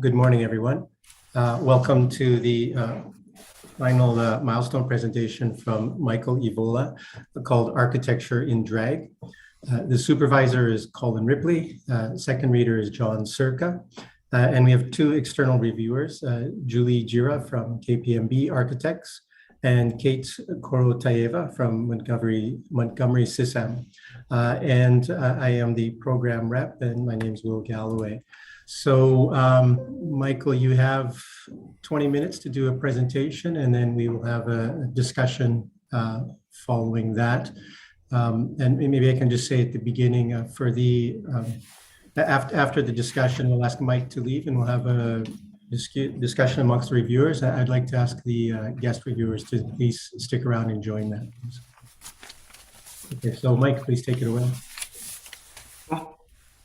Good morning, everyone. Welcome to the final milestone presentation from Michael Evola called Architecture in Drag. The supervisor is Colin Ripley, second reader is John Cirka, and we have two external reviewers, Julie Jira from KPMB Architects and Kate Korotayeva from Montgomery Sisam. I am the program rep, and my name is Galloway. So, Michael, you have 20 minutes to do a presentation, and then we will have a discussion following that. And maybe I can just say at the beginning, after the discussion, we'll ask Mike to leave, and we'll have a discussion amongst the reviewers. I'd like to ask the guest reviewers to please stick around and join that. Okay, so Mike, please take it away.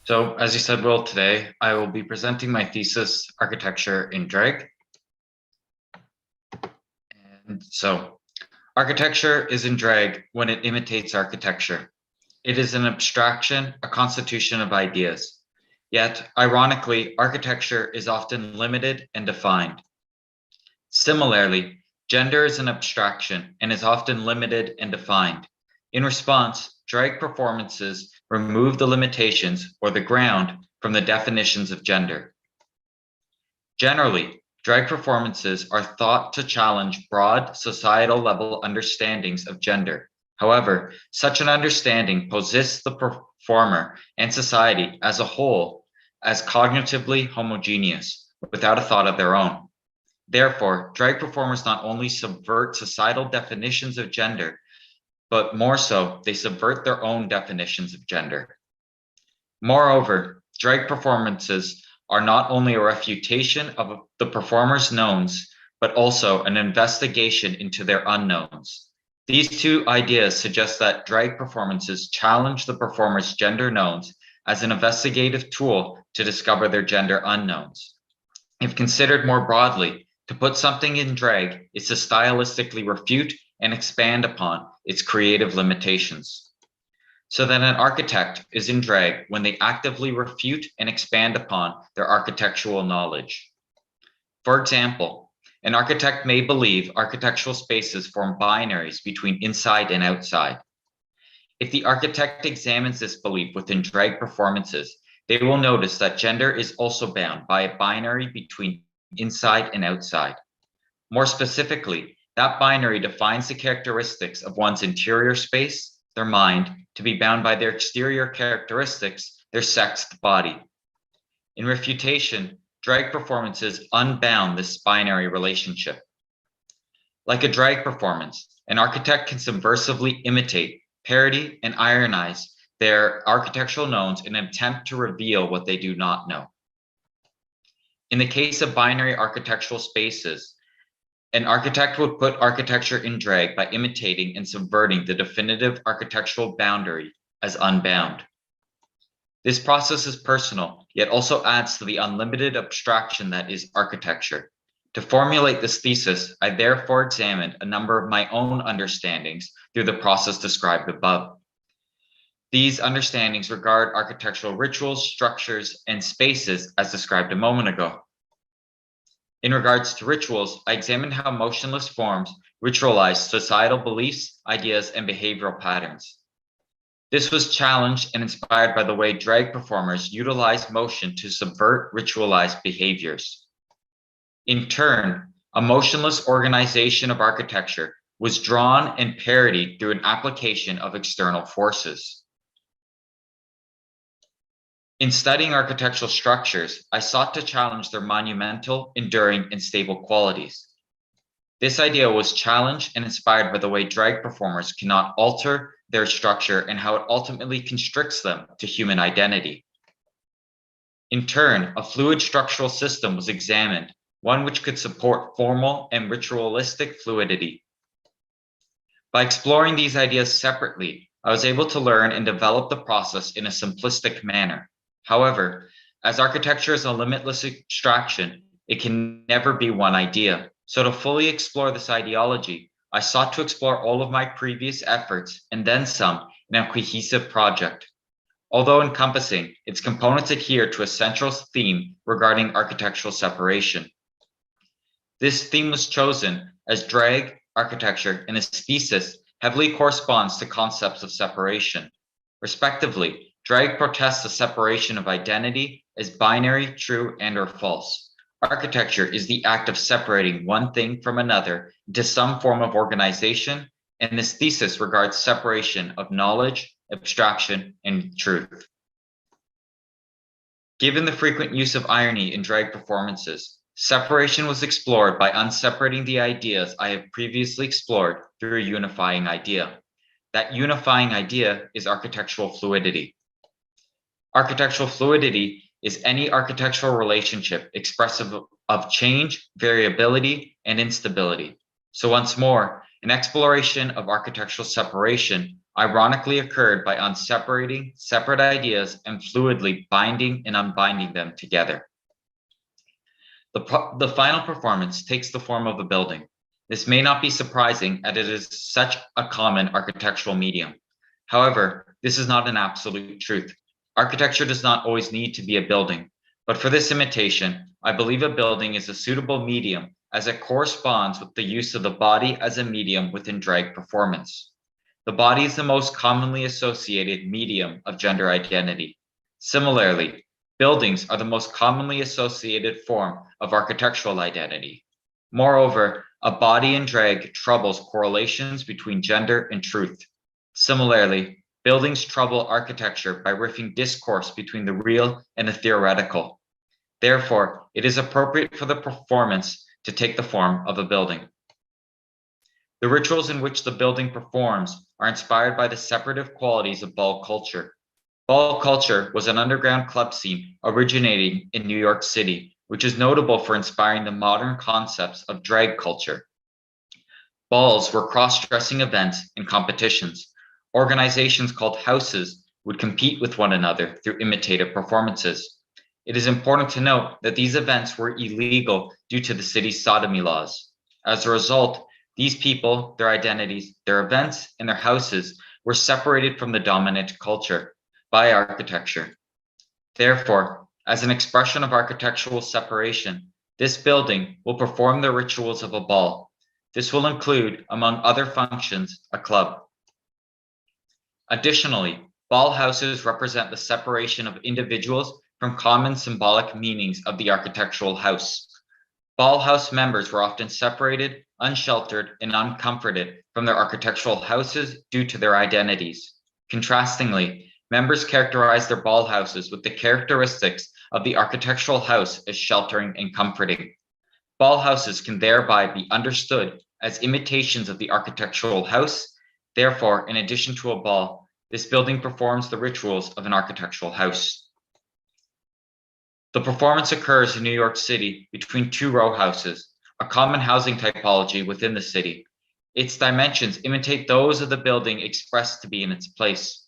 So as you said, Will, today I will be presenting my thesis, Architecture in Drag. And so architecture is in drag when it imitates architecture. It is an abstraction, a constitution of ideas. Yet, ironically, architecture is often limited and defined. Similarly, gender is an abstraction and is often limited and defined. In response, drag performances remove the limitations or the ground from the definitions of gender. Generally, drag performances are thought to challenge broad societal level understandings of gender. However, such an understanding positions the performer and society as a whole as cognitively homogeneous, without a thought of their own. Therefore, drag performers not only subvert societal definitions of gender, but more so, they subvert their own definitions of gender. Moreover, drag performances are not only a refutation of the performer's knowns, but also an investigation into their unknowns. These two ideas suggest that drag performances challenge the performer's gender knowns as an investigative tool to discover their gender unknowns. If considered more broadly, to put something in drag is to stylistically refute and expand upon its creative limitations. So that an architect is in drag when they actively refute and expand upon their architectural knowledge. For example, an architect may believe architectural spaces form binaries between inside and outside. If the architect examines this belief within drag performances, they will notice that gender is also bound by a binary between inside and outside. More specifically, that binary defines the characteristics of one's interior space, their mind, to be bound by their exterior characteristics, their sexed body. In refutation, drag performances unbound this binary relationship. Like a drag performance, an architect can subversively imitate, parody, and ironize their architectural knowns in an attempt to reveal what they do not know. In the case of binary architectural spaces, an architect would put architecture in drag by imitating and subverting the definitive architectural boundary as unbound. This process is personal, yet also adds to the unlimited abstraction that is architecture. To formulate this thesis, I therefore examined a number of my own understandings through the process described above. These understandings regard architectural rituals, structures, and spaces as described a moment ago. In regards to rituals, I examined how motionless forms ritualize societal beliefs, ideas, and behavioral patterns. This was challenged and inspired by the way drag performers utilize motion to subvert ritualized behaviors. In turn, a motionless organization of architecture was drawn and parodied through an application of external forces. In studying architectural structures, I sought to challenge their monumental, enduring, and stable qualities. This idea was challenged and inspired by the way drag performers cannot alter their structure and how it ultimately constricts them to human identity. In turn, a fluid structural system was examined, one which could support formal and ritualistic fluidity. By exploring these ideas separately, I was able to learn and develop the process in a simplistic manner. However, as architecture is a limitless abstraction, it can never be one idea. So to fully explore this ideology, I sought to explore all of my previous efforts and then some in a cohesive project. Although encompassing, its components adhere to a central theme regarding architectural separation. This theme was chosen as drag architecture in his thesis heavily corresponds to concepts of separation. Respectively, drag protests the separation of identity as binary, true, and/or false. Architecture is the act of separating one thing from another into some form of organization, and this thesis regards separation of knowledge, abstraction, and truth. Given the frequent use of irony in drag performances, separation was explored by unseparating the ideas I have previously explored through a unifying idea. That unifying idea is architectural fluidity. Architectural fluidity is any architectural relationship expressive of change, variability, and instability. So once more, an exploration of architectural separation ironically occurred by unseparating separate ideas and fluidly binding and unbinding them together. The final performance takes the form of a building. This may not be surprising as it is such a common architectural medium. However, this is not an absolute truth. Architecture does not always need to be a building, but for this imitation, I believe a building is a suitable medium as it corresponds with the use of the body as a medium within drag performance. The body is the most commonly associated medium of gender identity. Similarly, buildings are the most commonly associated form of architectural identity. Moreover, a body in drag troubles correlations between gender and truth. Similarly, buildings trouble architecture by riffing discourse between the real and the theoretical. Therefore, it is appropriate for the performance to take the form of a building. The rituals in which the building performs are inspired by the separative qualities of ball culture. Ball culture was an underground club scene originating in New York City, which is notable for inspiring the modern concepts of drag culture. Balls were cross-dressing events and competitions. Organizations called houses would compete with one another through imitative performances. It is important to note that these events were illegal due to the city's sodomy laws. As a result, these people, their identities, their events, and their houses were separated from the dominant culture by architecture. Therefore, as an expression of architectural separation, this building will perform the rituals of a ball. This will include, among other functions, a club. Additionally, ball houses represent the separation of individuals from common symbolic meanings of the architectural house. Ball house members were often separated, unsheltered, and uncomforted from their architectural houses due to their identities. Contrastingly, members characterized their ball houses with the characteristics of the architectural house as sheltering and comforting. Ball houses can thereby be understood as imitations of the architectural house. Therefore, in addition to a ball, this building performs the rituals of an architectural house. The performance occurs in New York City between two row houses, a common housing typology within the city. Its dimensions imitate those of the building expressed to be in its place.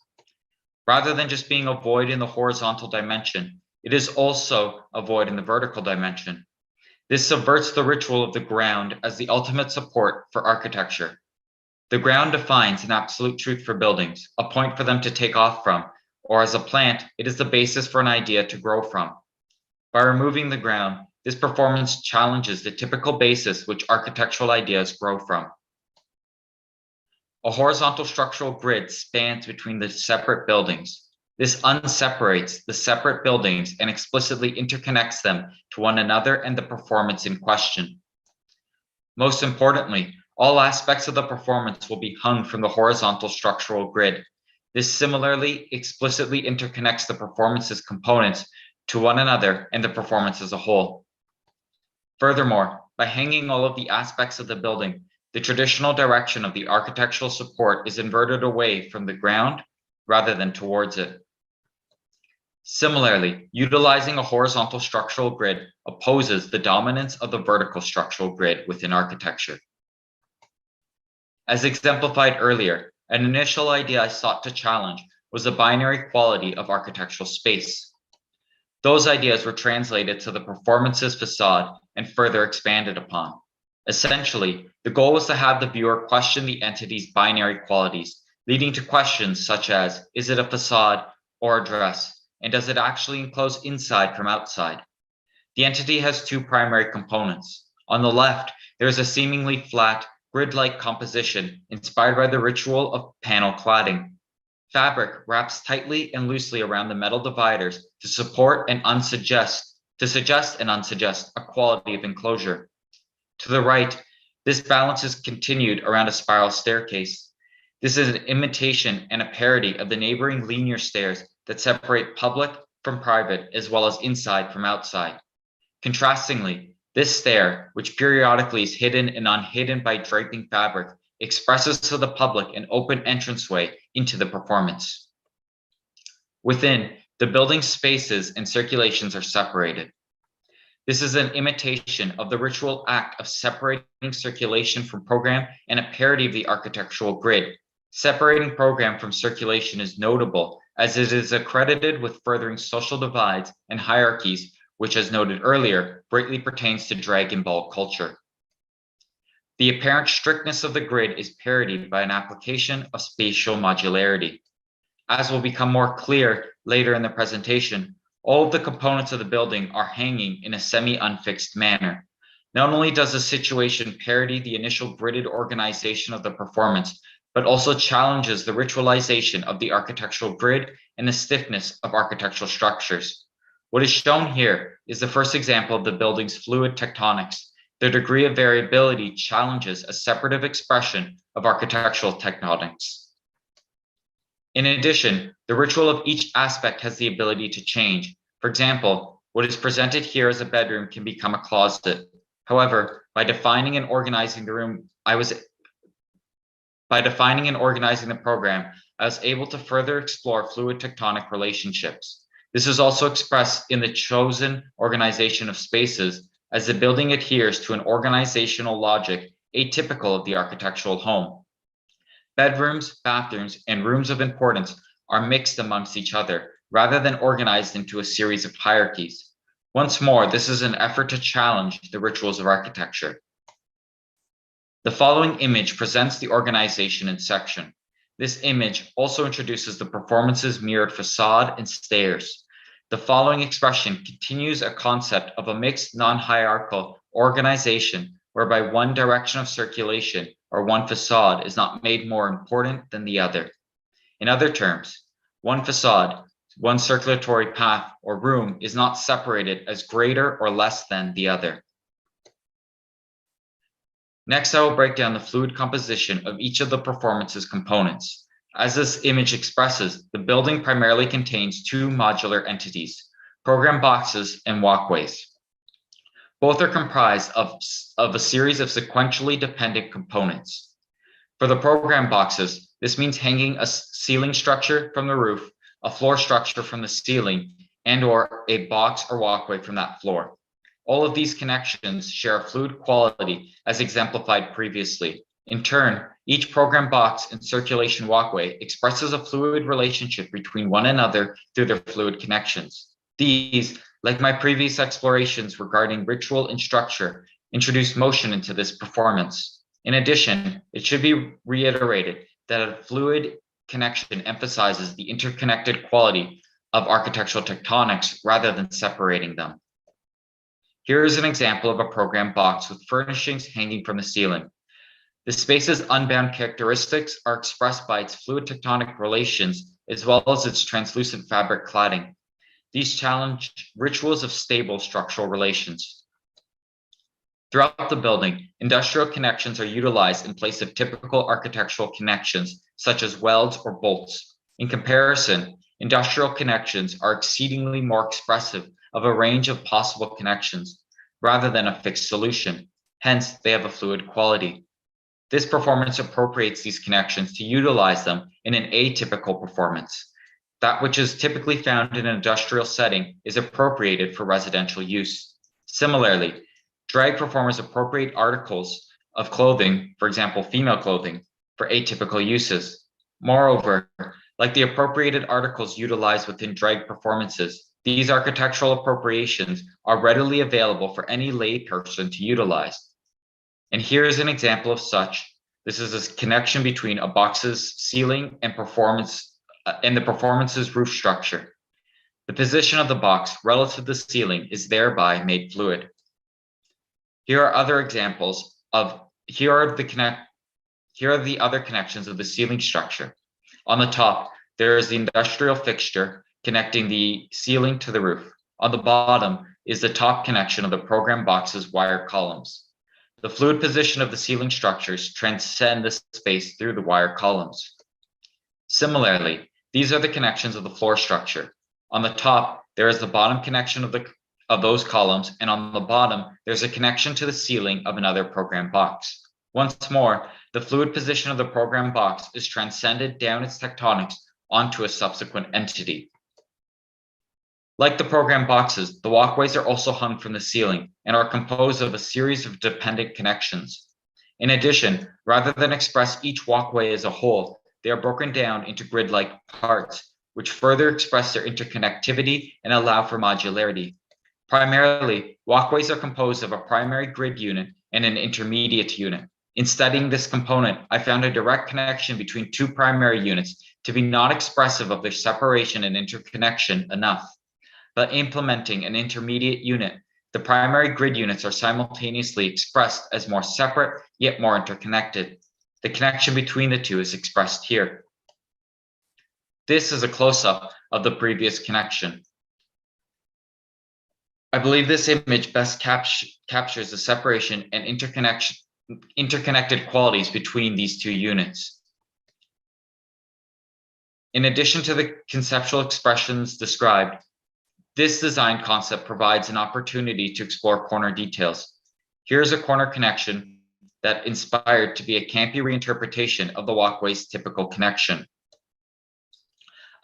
Rather than just being a void in the horizontal dimension, it is also a void in the vertical dimension. This subverts the ritual of the ground as the ultimate support for architecture. The ground defines an absolute truth for buildings, a point for them to take off from, or as a plant, it is the basis for an idea to grow from. By removing the ground, this performance challenges the typical basis which architectural ideas grow from. A horizontal structural grid spans between the separate buildings. This unseparates the separate buildings and explicitly interconnects them to one another and the performance in question. Most importantly, all aspects of the performance will be hung from the horizontal structural grid. This similarly explicitly interconnects the performance's components to one another and the performance as a whole. Furthermore, by hanging all of the aspects of the building, the traditional direction of the architectural support is inverted away from the ground rather than towards it. Similarly, utilizing a horizontal structural grid opposes the dominance of the vertical structural grid within architecture. As exemplified earlier, an initial idea I sought to challenge was the binary quality of architectural space. Those ideas were translated to the performance's facade and further expanded upon. Essentially, the goal was to have the viewer question the entity's binary qualities, leading to questions such as, is it a facade or address? And does it actually enclose inside from outside? The entity has two primary components. On the left, there is a seemingly flat, grid-like composition inspired by the ritual of panel cladding. Fabric wraps tightly and loosely around the metal dividers to support and suggest and unsuggest a quality of enclosure. To the right, this balance is continued around a spiral staircase. This is an imitation and a parody of the neighboring linear stairs that separate public from private as well as inside from outside. Contrastingly, this stair, which periodically is hidden and unhidden by draping fabric, expresses to the public an open entranceway into the performance. Within, the building's spaces and circulations are separated. This is an imitation of the ritual act of separating circulation from program and a parody of the architectural grid. Separating program from circulation is notable as it is accredited with furthering social divides and hierarchies, which, as noted earlier, greatly pertains to drag and ball culture. The apparent strictness of the grid is parodied by an application of spatial modularity. As will become more clear later in the presentation, all of the components of the building are hanging in a semi-unfixed manner. Not only does the situation parody the initial gridded organization of the performance, but also challenges the ritualization of the architectural grid and the stiffness of architectural structures. What is shown here is the first example of the building's fluid tectonics. The degree of variability challenges a separative expression of architectural tectonics. In addition, the ritual of each aspect has the ability to change. For example, what is presented here as a bedroom can become a closet. However, by defining and organizing the program, I was able to further explore fluid tectonic relationships. This is also expressed in the chosen organization of spaces, as the building adheres to an organizational logic atypical of the architectural home. Bedrooms, bathrooms, and rooms of importance are mixed amongst each other, rather than organized into a series of hierarchies. Once more, this is an effort to challenge the rituals of architecture. The following image presents the organization in section. This image also introduces the performance's mirrored facade and stairs. The following expression continues a concept of a mixed non-hierarchical organization whereby one direction of circulation or one facade is not made more important than the other. In other terms, one facade, one circulatory path or room is not separated as greater or less than the other. Next, I will break down the fluid composition of each of the performance's components. As this image expresses, the building primarily contains two modular entities, program boxes and walkways. Both are comprised of a series of sequentially dependent components. For the program boxes, this means hanging a ceiling structure from the roof, a floor structure from the ceiling, and/or a box or walkway from that floor. All of these connections share a fluid quality as exemplified previously. In turn, each program box and circulation walkway expresses a fluid relationship between one another through their fluid connections. These, like my previous explorations regarding ritual and structure, introduce motion into this performance. In addition, it should be reiterated that a fluid connection emphasizes the interconnected quality of architectural tectonics rather than separating them. Here is an example of a program box with furnishings hanging from the ceiling. The space's unbound characteristics are expressed by its fluid tectonic relations as well as its translucent fabric cladding. These challenge rituals of stable structural relations. Throughout the building, industrial connections are utilized in place of typical architectural connections, such as welds or bolts. In comparison, industrial connections are exceedingly more expressive of a range of possible connections, rather than a fixed solution. Hence, they have a fluid quality. This performance appropriates these connections to utilize them in an atypical performance. That which is typically found in an industrial setting is appropriated for residential use. Similarly, drag performers appropriate articles of clothing, for example, female clothing, for atypical uses. Moreover, like the appropriated articles utilized within drag performances, these architectural appropriations are readily available for any layperson to utilize. And here is an example of such. This is a connection between a box's ceiling and performance in the performance's roof structure. The position of the box relative to the ceiling is thereby made fluid. Here are other examples of, here are the other connections of the ceiling structure. On the top, there is the industrial fixture connecting the ceiling to the roof. On the bottom is the top connection of the program box's wire columns. The fluid position of the ceiling structures transcend the space through the wire columns. Similarly, these are the connections of the floor structure. On the top, there is the bottom connection of those columns, and on the bottom, there's a connection to the ceiling of another program box. Once more, the fluid position of the program box is transcended down its tectonics onto a subsequent entity. Like the program boxes, the walkways are also hung from the ceiling and are composed of a series of dependent connections. In addition, rather than express each walkway as a whole, they are broken down into grid-like parts, which further express their interconnectivity and allow for modularity. Primarily, walkways are composed of a primary grid unit and an intermediate unit. In studying this component, I found a direct connection between two primary units to be not expressive of their separation and interconnection enough. By implementing an intermediate unit, the primary grid units are simultaneously expressed as more separate, yet more interconnected. The connection between the two is expressed here. This is a close-up of the previous connection. I believe this image best captures the separation and interconnected qualities between these two units. In addition to the conceptual expressions described, this design concept provides an opportunity to explore corner details. Here's a corner connection that inspired to be a campy reinterpretation of the walkway's typical connection.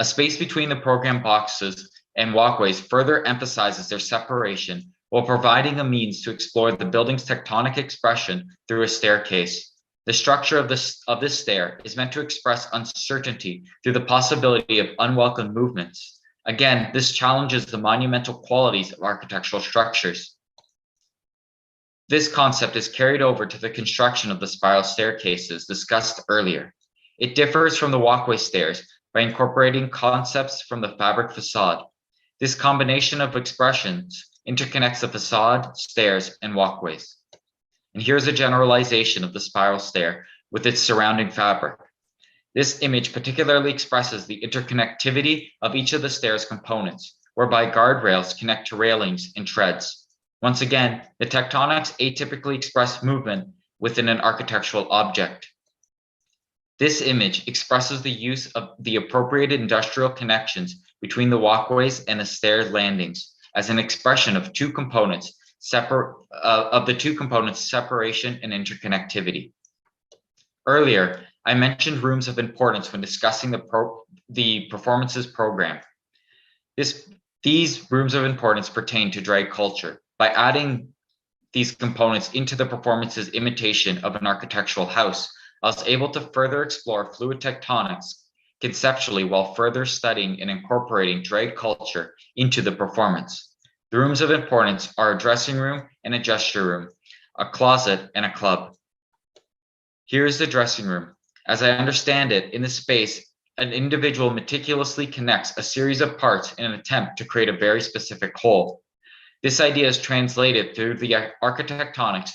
A space between the program boxes and walkways further emphasizes their separation while providing a means to explore the building's tectonic expression through a staircase. The structure of this stair is meant to express uncertainty through the possibility of unwelcome movements. Again, this challenges the monumental qualities of architectural structures. This concept is carried over to the construction of the spiral staircases discussed earlier. It differs from the walkway stairs by incorporating concepts from the fabric facade. This combination of expressions interconnects the facade, stairs, and walkways. And here's a generalization of the spiral stair with its surrounding fabric. This image particularly expresses the interconnectivity of each of the stair's components, whereby guardrails connect to railings and treads. Once again, the tectonics atypically express movement within an architectural object. This image expresses the use of the appropriate industrial connections between the walkways and the stair landings as an expression of the two components' separation and interconnectivity. Earlier, I mentioned rooms of importance when discussing the performances program. These rooms of importance pertain to drag culture. By adding these components into the performance's imitation of an architectural house, I was able to further explore fluid tectonics conceptually while further studying and incorporating drag culture into the performance. The rooms of importance are a dressing room and a gesture room, a closet and a club. Here is the dressing room. As I understand it, in this space, an individual meticulously connects a series of parts in an attempt to create a very specific whole. This idea is translated through the architectonics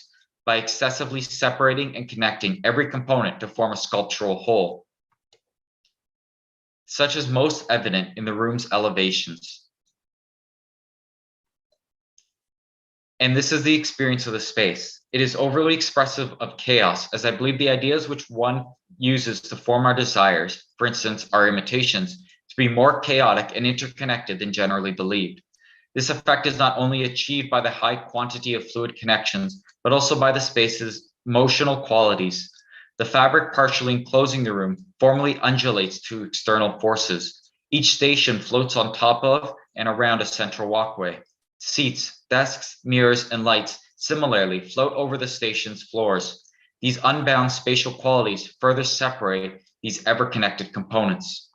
by excessively separating and connecting every component to form a sculptural whole, such as most evident in the room's elevations. And this is the experience of the space. It is overly expressive of chaos, as I believe the ideas which one uses to form our desires, for instance, our imitations, to be more chaotic and interconnected than generally believed. This effect is not only achieved by the high quantity of fluid connections, but also by the space's motional qualities. The fabric partially enclosing the room formally undulates to external forces. Each station floats on top of and around a central walkway. Seats, desks, mirrors, and lights similarly float over the station's floors. These unbound spatial qualities further separate these ever-connected components.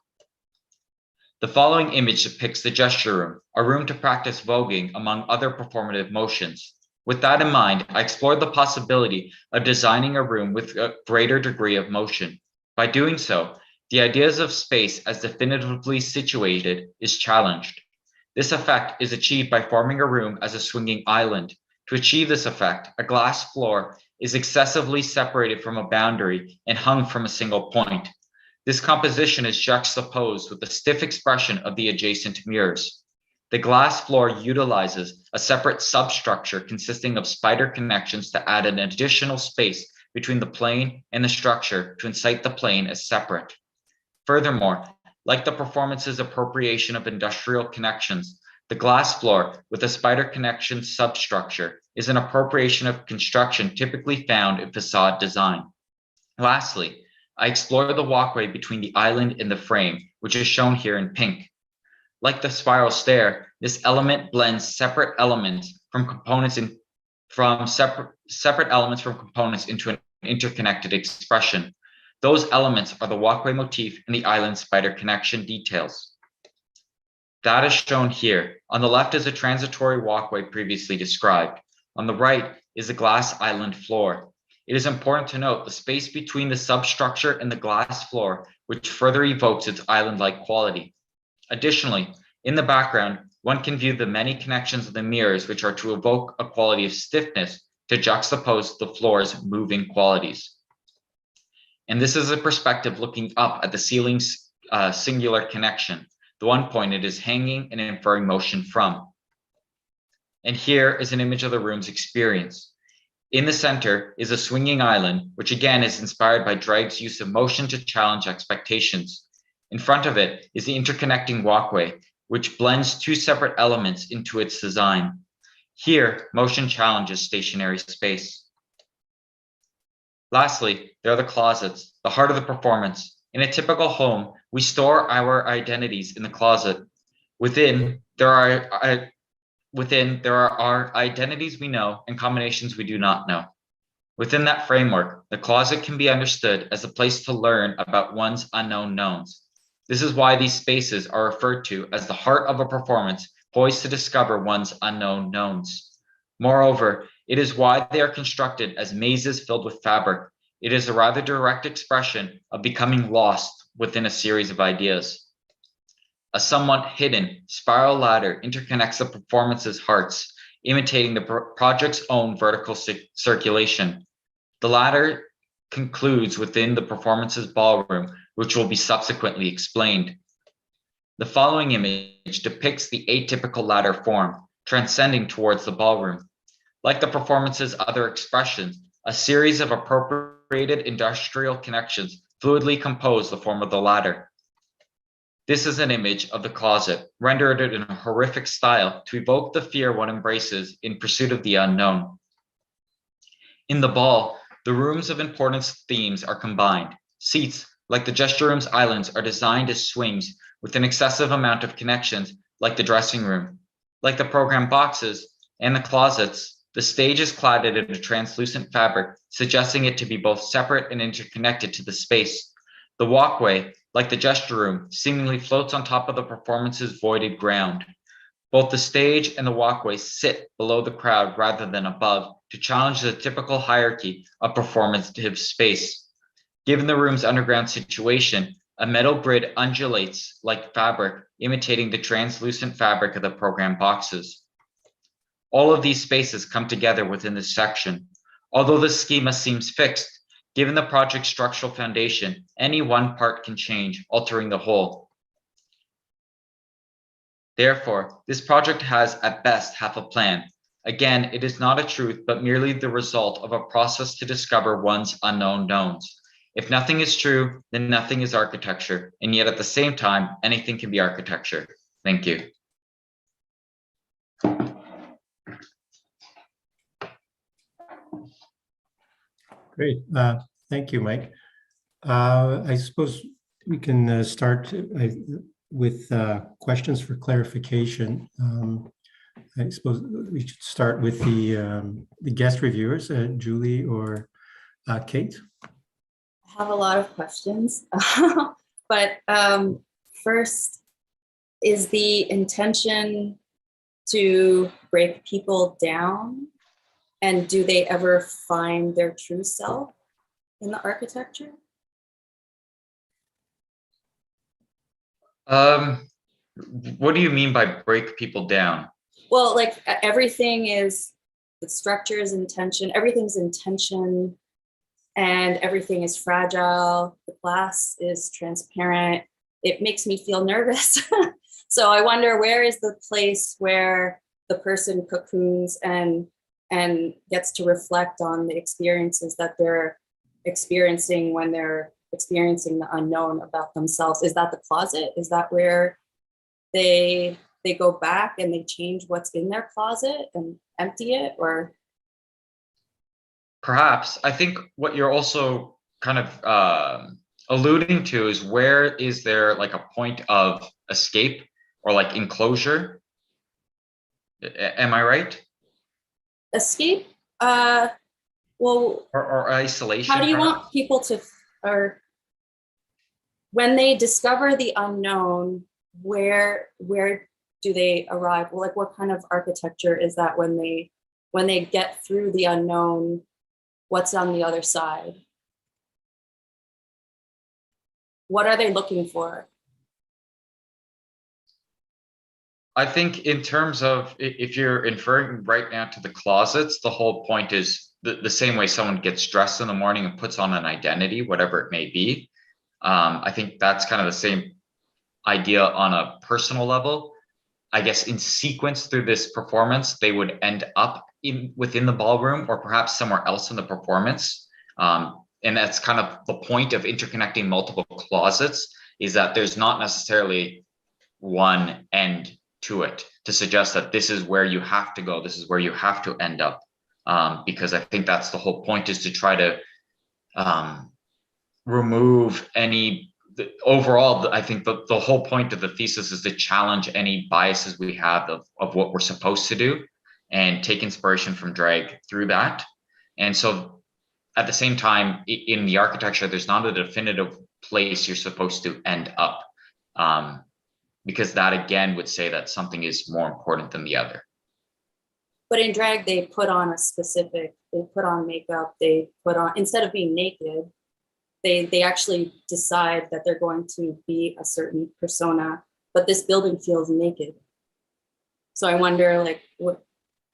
The following image depicts the gesture room, a room to practice voguing among other performative motions. With that in mind, I explored the possibility of designing a room with a greater degree of motion. By doing so, The ideas of space as definitively situated is challenged. This effect is achieved by forming a room as a swinging island. To achieve this effect, a glass floor is excessively separated from a boundary and hung from a single point. This composition is juxtaposed with the stiff expression of the adjacent mirrors. The glass floor utilizes a separate substructure consisting of spider connections to add an additional space between the plane and the structure to incite the plane as separate. Furthermore, like the performance's appropriation of industrial connections, the glass floor with a spider connection substructure is an appropriation of construction typically found in facade design. Lastly, I explore the walkway between the island and the frame, which is shown here in pink. Like the spiral stair, this element blends separate elements from components separate elements from components into an interconnected expression. Those elements are the walkway motif and the island spider connection details. That is shown here. On the left is a transitory walkway previously described. On the right is a glass island floor. It is important to note the space between the substructure and the glass floor, which further evokes its island-like quality. Additionally, in the background, one can view the many connections of the mirrors, which are to evoke a quality of stiffness to juxtapose the floor's moving qualities. And this is a perspective looking up at the ceiling's singular connection. The one point it is hanging and inferring motion from. And here is an image of the room's experience. In the center is a swinging island, which again is inspired by Drake's use of motion to challenge expectations. In front of it is the interconnecting walkway, which blends two separate elements into its design. Here, motion challenges stationary space. Lastly, there are the closets, the heart of the performance. In a typical home, we store our identities in the closet. Within, there are our identities we know and combinations we do not know. Within that framework, the closet can be understood as a place to learn about one's unknown knowns. This is why these spaces are referred to as the heart of a performance, poised to discover one's unknown knowns. Moreover, it is why they are constructed as mazes filled with fabric. It is a rather direct expression of becoming lost within a series of ideas. A somewhat hidden spiral ladder interconnects the performance's hearts, imitating the project's own vertical circulation. The ladder concludes within the performance's ballroom, which will be subsequently explained. The following image depicts the atypical ladder form, transcending towards the ballroom. Like the performance's other expressions, a series of appropriated industrial connections fluidly compose the form of the ladder. This is an image of the closet, rendered in a horrific style to evoke the fear one embraces in pursuit of the unknown. In the ball, the rooms of importance themes are combined. Seats, like the gesture room's islands, are designed as swings with an excessive amount of connections, like the dressing room. Like the program boxes and the closets, the stage is cladded in a translucent fabric, suggesting it to be both separate and interconnected to the space. The walkway, like the gesture room, seemingly floats on top of the performance's voided ground. Both the stage and the walkway sit below the crowd rather than above to challenge the typical hierarchy of performative space. Given the room's underground situation, a metal grid undulates like fabric, imitating the translucent fabric of the program boxes. All of these spaces come together within this section. Although the schema seems fixed, given the project's structural foundation, any one part can change, altering the whole. Therefore, this project has at best half a plan. Again, it is not a truth, but merely the result of a process to discover one's unknown knowns. If nothing is true, then nothing is architecture, and yet at the same time, anything can be architecture. Thank you. Great. Thank you, Mike. I suppose we can start with questions for clarification. I suppose we should start with the guest reviewers, Julie or Kate. I have a lot of questions, but first, is the intention to break people down? And do they ever find their true self in the architecture? What do you mean by break people down? Well, like everything is, the structure is in tension, everything's in tension, and everything is fragile. The glass is transparent. It makes me feel nervous. So I wonder, where is the place where the person cocoons and gets to reflect on the experiences that they're experiencing when they're experiencing the unknown about themselves? Is that the closet? Is that where they go back and they change what's in their closet and empty it? Or Perhaps. I think what you're also kind of alluding to is, where is there like a point of escape or like enclosure? Am I right? escape? Well, Or isolation? how do you perhaps? want people to, or when they discover the unknown, where do they arrive? Well, like, what kind of architecture is that when they get through the unknown? What's on the other side? What are they looking for? I think in terms of, if you're inferring right now to the closets, the whole point is the same way someone gets dressed in the morning and puts on an identity, whatever it may be. I think that's kind of the same idea on a personal level. I guess in sequence through this performance, they would end up within the ballroom or perhaps somewhere else in the performance. And that's kind of the point of interconnecting multiple closets, is that there's not necessarily one end to it to suggest that this is where you have to go, this is where you have to end up. Because I think that's the whole point, is to try to remove any overall. I think the whole point of the thesis is to challenge any biases we have of what we're supposed to do and take inspiration from drag through that. And so at the same time, in the architecture, there's not a definitive place you're supposed to end up, because that again would say that something is more important than the other. But in drag, they put on makeup, they put on, instead of being naked, they actually decide that they're going to be a certain persona, but this building feels naked. So I wonder, like, what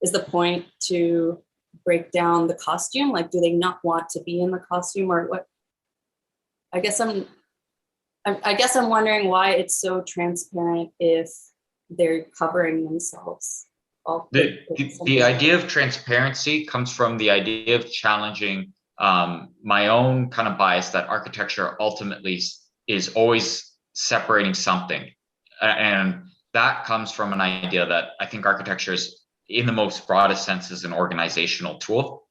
is the point to break down the costume? Like, do they not want to be in the costume, or what? I guess I'm wondering why it's so transparent if they're covering themselves. The idea of transparency comes from the idea of challenging my own kind of bias that architecture ultimately is always separating something. And that comes from an idea that I think architecture is, in the most broadest sense, is an organizational tool.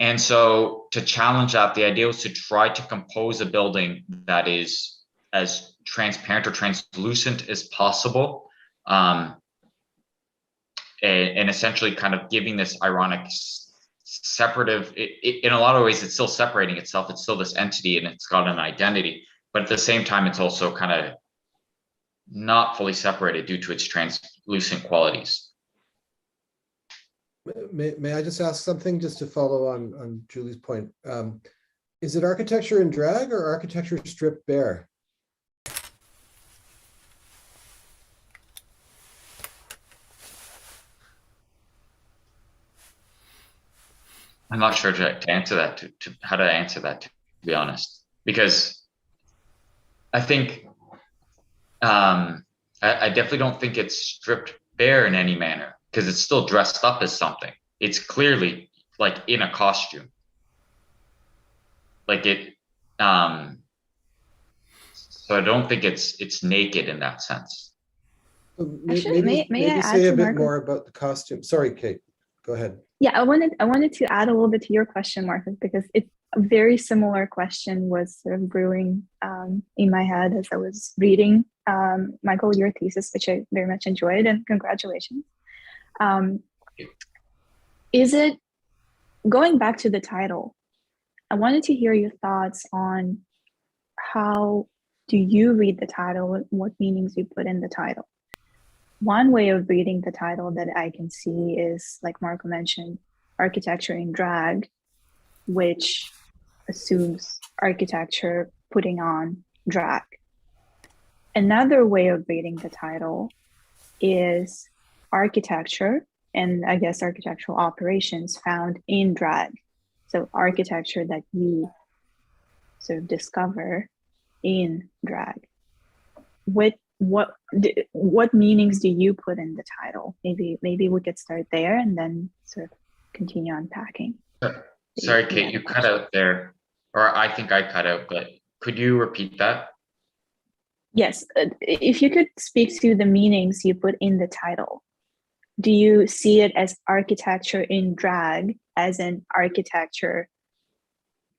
And so to challenge that, the idea was to try to compose a building that is as transparent or translucent as possible. And essentially kind of giving this ironic separative, in a lot of ways, it's still separating itself. It's still this entity and it's got an identity, but at the same time, it's also kind of not fully separated due to its translucent qualities. May I just ask something just to follow on Julie's point? Is it architecture in drag or architecture stripped bare? I'm not sure to answer that, to how to answer that, to be honest, because I think I definitely don't think it's stripped bare in any manner, because it's still dressed up as something. It's clearly like in a costume, like it. So I don't think it's naked in that sense. Actually, may I maybe add say a to bit Marco? more about the costume. Sorry, Kate, go ahead. Yeah, I wanted to add a little bit to your question, Marcus, because it's a very similar question was sort of brewing in my head as I was reading, Michael, your thesis, which I very much enjoyed, and congratulations. Is it, going back to the title, I wanted to hear your thoughts on how do you read the title, what meanings you put in the title. One way of reading the title that I can see is, like Marco mentioned, architecture in drag, which assumes architecture putting on drag. another way of reading the title is architecture, and I guess architectural operations found in drag. So architecture that you sort of discover in drag. What meanings do you put in the title? Maybe we could start there and then sort of continue unpacking. Sorry, Kate, you cut out there, or I think I cut out, but could you repeat that? Yes, if you could speak to the meanings you put in the title. Do you see it as architecture in drag, as in architecture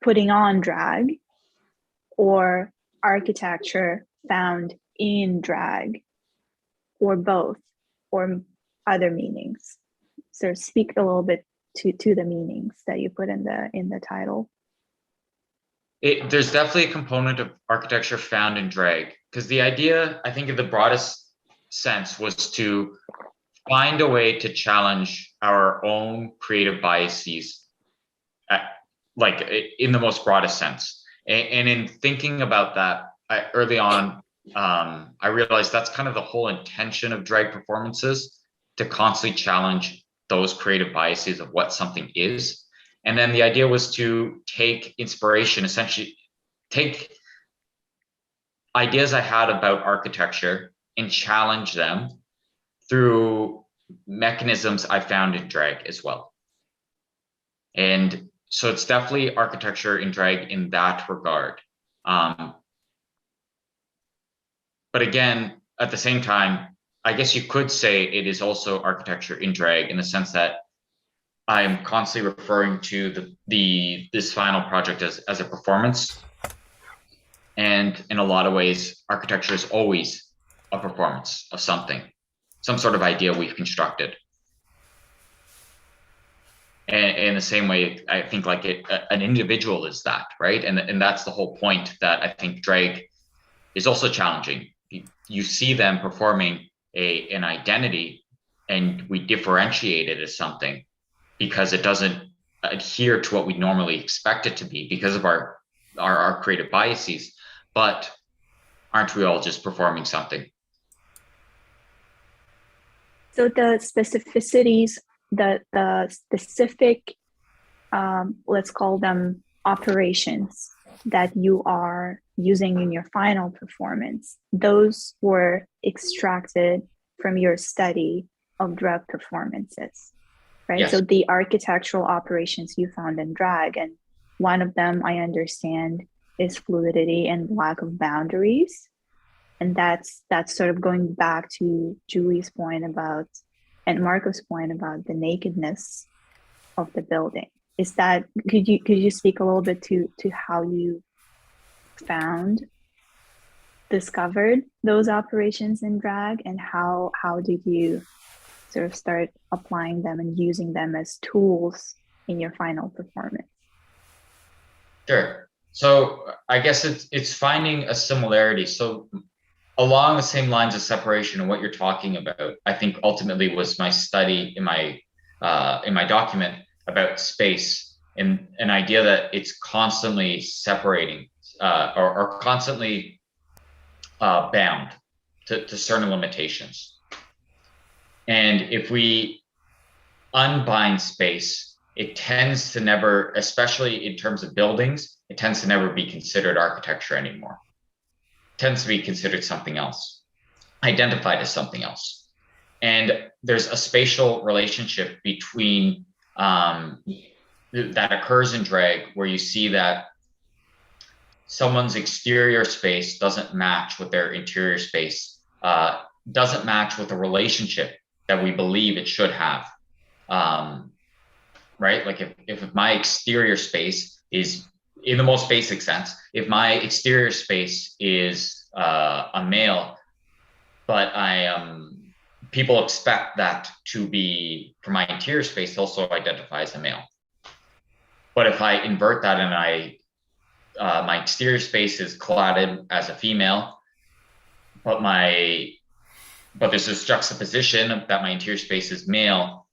putting on drag, or architecture found in drag, or both, or other meanings? So speak a little bit to the meanings that you put in the title. There's definitely a component of architecture found in drag, because the idea, I think in the broadest sense, was to find a way to challenge our own creative biases, like in the most broadest sense. And in thinking about that, early on, I realized that's kind of the whole intention of drag performances, to constantly challenge those creative biases of what something is. And then the idea was to take inspiration, essentially take ideas I had about architecture and challenge them through mechanisms I found in drag as well. And so it's definitely architecture in drag in that regard. But again, at the same time, I guess you could say it is also architecture in drag, in the sense that I'm constantly referring to this final project as a performance. And in a lot of ways, architecture is always a performance of something, some sort of idea we've constructed. And in the same way, I think like an individual is that, right? And that's the whole point, that I think drag is also challenging. You see them performing an identity, and we differentiate it as something because it doesn't adhere to what we normally expect it to be because of our creative biases. But aren't we all just performing something? So the specificities, the specific, let's call them operations that you are using in your final performance, those were extracted from your study of drag performances, right? Yes. So the architectural operations you found in drag, and one of them I understand is fluidity and lack of boundaries. And that's sort of going back to Julie's point about, and Marco's point about the nakedness of the building. Is that, could you speak a little bit to how you discovered those operations in drag, and how did you sort of start applying them and using them as tools in your final performance? Sure. So I guess it's finding a similarity. So along the same lines of separation and what you're talking about, I think ultimately was my study in my document about space, and an idea that it's constantly separating or constantly bound to certain limitations. And if we unbind space, it tends to never, especially in terms of buildings, it tends to never be considered architecture anymore. It tends to be considered something else, identified as something else. And there's a spatial relationship between that occurs in drag, where you see that someone's exterior space doesn't match with their interior space, doesn't match with the relationship that we believe it should have. Right? Like if my exterior space is, in the most basic sense, if my exterior space is a male, but people expect that to be, for my interior space, to also identify as a male. But if I invert that and my exterior space is clotted as a female, but there's this juxtaposition that my interior space is male,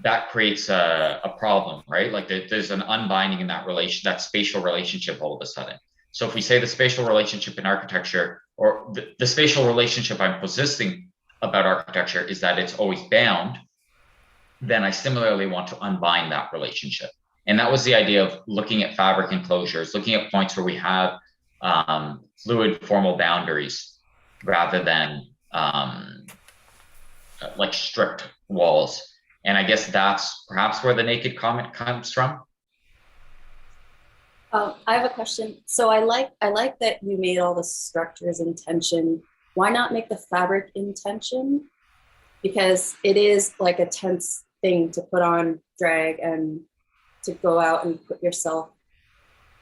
that creates a problem, right? Like there's an unbinding in that spatial relationship all of a sudden. So if we say the spatial relationship in architecture, or the spatial relationship I'm positing about architecture is that it's always bound, then I similarly want to unbind that relationship. And that was the idea of looking at fabric enclosures, looking at points where we have fluid formal boundaries rather than like strict walls. And I guess that's perhaps where the naked comment comes from. I have a question. So I like that you made all the structures in tension. Why not make the fabric in tension? Because it is like a tense thing to put on drag and to go out and put yourself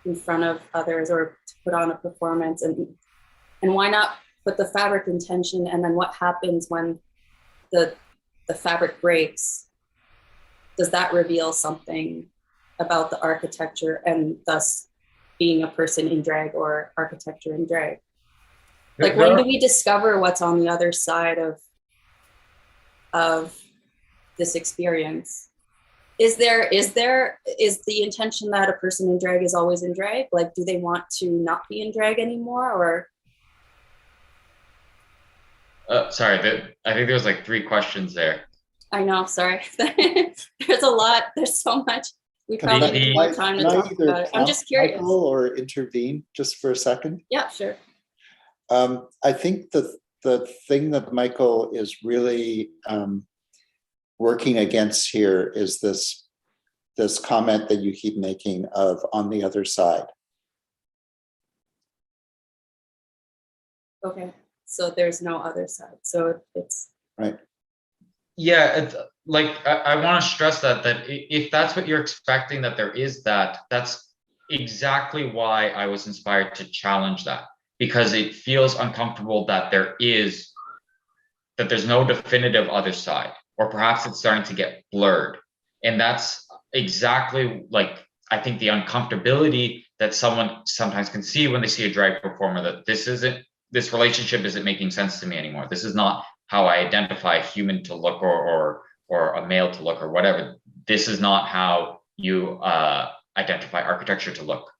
in front of others or to put on a performance. And why not put the fabric in tension? And then what happens when the fabric breaks? Does that reveal something about the architecture and thus being a person in drag or architecture in drag? Like, when do we discover what's on the other side of this experience? Is the intention that a person in drag is always in drag? Like, do they want to not be in drag anymore, or? Sorry, I think there was like 3 questions there. I know, sorry. There's a lot, there's so much. We probably need more time to talk about it. I'm just curious. Michael, or intervene just for a second? Yeah, sure. I think the thing that Michael is really working against here is this comment that you keep making of on the other side. Okay, so there's no other side. So it's right. Yeah, it's like I want to stress that if that's what you're expecting, that there is that's exactly why I was inspired to challenge that, because it feels uncomfortable that there's no definitive other side, or perhaps it's starting to get blurred. And that's exactly, like, I think the uncomfortability that someone sometimes can see when they see a drag performer, that this relationship isn't making sense to me anymore. This is not how I identify a human to look, or a male to look, or whatever. This is not how you identify architecture to look.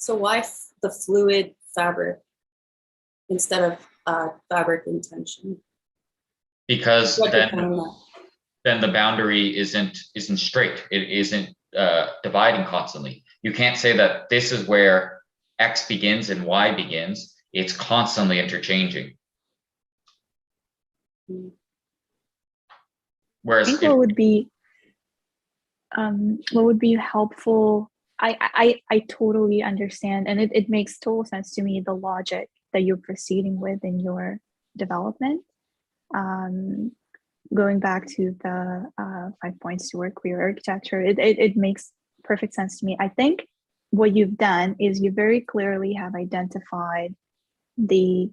so why the fluid fabric instead of fabric in tension? Because What defined that? then the boundary isn't straight. It isn't dividing constantly. You can't say that this is where X begins and Y begins. It's constantly interchanging. Whereas I think what would be helpful, I totally understand, and it makes total sense to me, the logic that you're proceeding with in your development. Going back to the 5 points toward queer architecture, it makes perfect sense to me. I think what you've done is you very clearly have identified the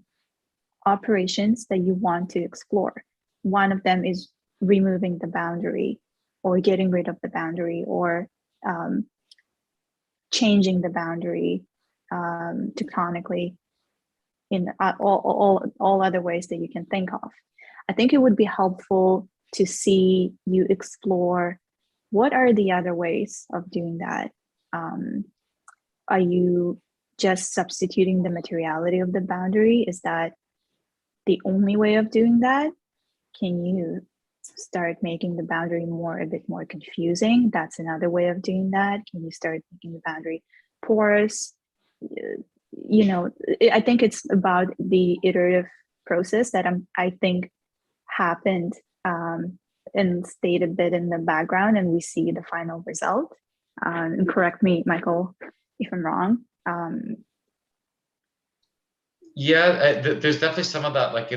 operations that you want to explore. One of them is removing the boundary, or getting rid of the boundary, or changing the boundary tectonically, in all other ways that you can think of. I think it would be helpful to see you explore what are the other ways of doing that. Are you just substituting the materiality of the boundary? Is that the only way of doing that? Can you start making the boundary a bit more confusing? That's another way of doing that. Can you start making the boundary porous? I think it's about the iterative process that I think happened and stayed a bit in the background, and we see the final result. And correct me, Michael, if I'm wrong. Yeah, there's definitely some of that, like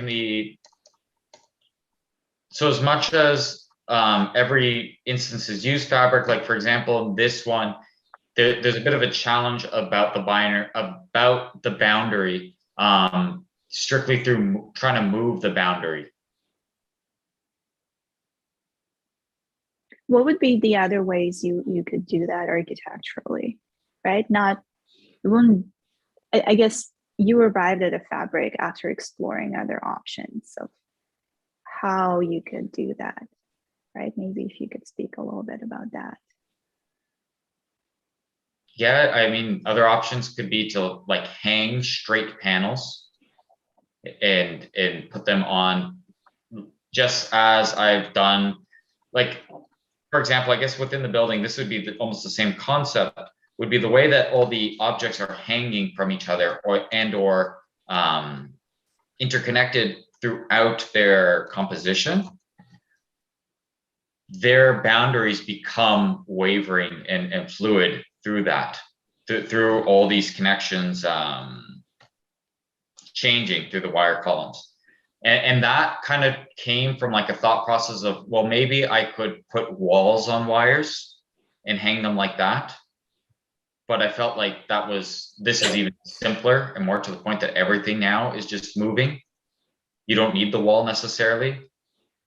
so as much as every instance is used fabric, like for example, in this one, there's a bit of a challenge about the boundary, strictly through trying to move the boundary. What would be the other ways you could do that architecturally, right? I guess you arrived at a fabric after exploring other options of how you could do that, right? Maybe if you could speak a little bit about that. Yeah, I mean, other options could be to like hang straight panels and put them on, just as I've done. Like, for example, I guess within the building, this would be almost the same concept, would be the way that all the objects are hanging from each other or interconnected throughout their composition. Their boundaries become wavering and fluid through that, through all these connections changing through the wire columns. And that kind of came from like a thought process of, well, maybe I could put walls on wires and hang them like that. But I felt like this is even simpler and more to the point that everything now is just moving. You don't need the wall necessarily.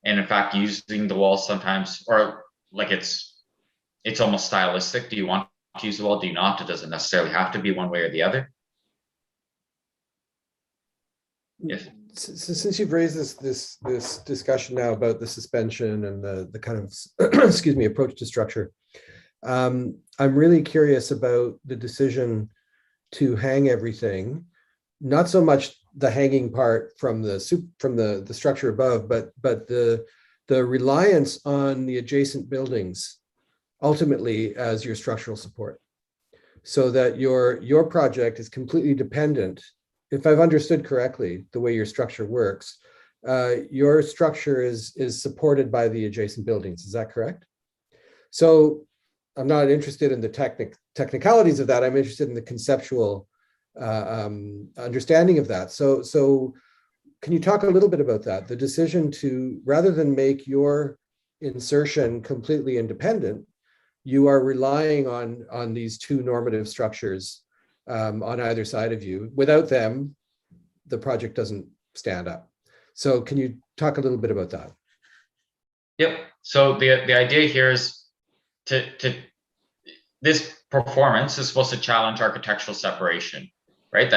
And in fact, using the wall sometimes, or like it's almost stylistic. Do you want to use the wall? Do you not? It doesn't necessarily have to be one way or the other. Yes. Since you've raised this discussion now about the suspension and the kind of excuse me, approach to structure, I'm really curious about the decision to hang everything, not so much the hanging part from the structure above, but the reliance on the adjacent buildings ultimately as your structural support, so that your project is completely dependent. If I've understood correctly, the way your structure works, your structure is supported by the adjacent buildings. Is that correct? So I'm not interested in the technicalities of that. I'm interested in the conceptual understanding of that. So can you talk a little bit about that? The decision to, rather than make your insertion completely independent, you are relying on these two normative structures on either side of you. Without them, the project doesn't stand up. So can you talk a little bit about that? Yep. So the idea here is to this performance is supposed to challenge architectural separation, right?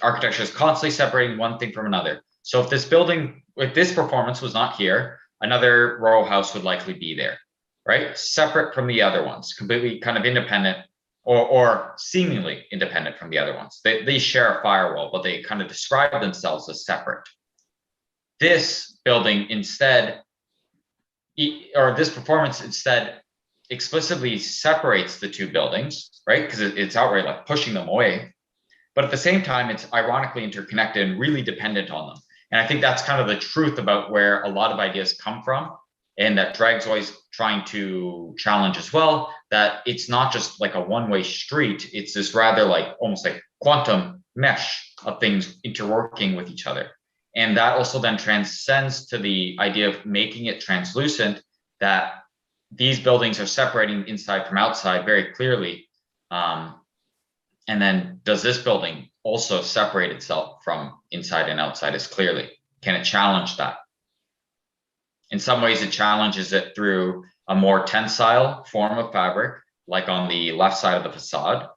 Architecture is constantly separating one thing from another. So if this performance was not here, another row house would likely be there, right? Separate from the other ones, completely kind of independent, or seemingly independent from the other ones. They share a firewall, but they kind of describe themselves as separate. This building instead, or this performance instead, explicitly separates the two buildings, right? Because it's outright like pushing them away. But at the same time, it's ironically interconnected and really dependent on them. And I think that's kind of the truth about where a lot of ideas come from, and that Drag's always trying to challenge as well, that it's not just like a one-way street. It's this rather like almost like quantum mesh of things interworking with each other. And that also then transcends to the idea of making it translucent, that these buildings are separating inside from outside very clearly. And then does this building also separate itself from inside and outside as clearly? Can it challenge that? In some ways, it challenges it through a more tensile form of fabric, like on the left side of the facade.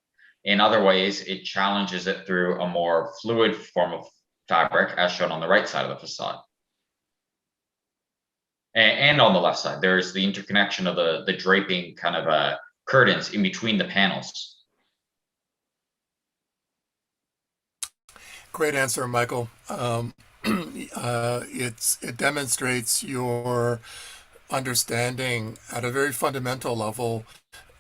In other ways, it challenges it through a more fluid form of fabric, as shown on the right side of the facade. And on the left side, there's the interconnection of the draping kind of curtains in between the panels. Great answer, Michael. It demonstrates your understanding at a very fundamental level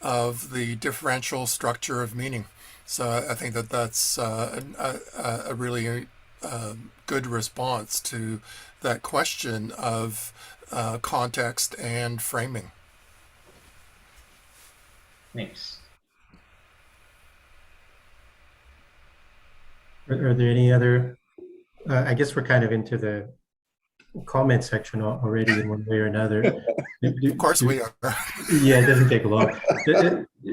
of the differential structure of meaning. So I think that's a really good response to that question of context and framing. Thanks. Are there any other, I guess we're kind of into the comment section already in one way or another. Of course we are. Yeah, it doesn't take long.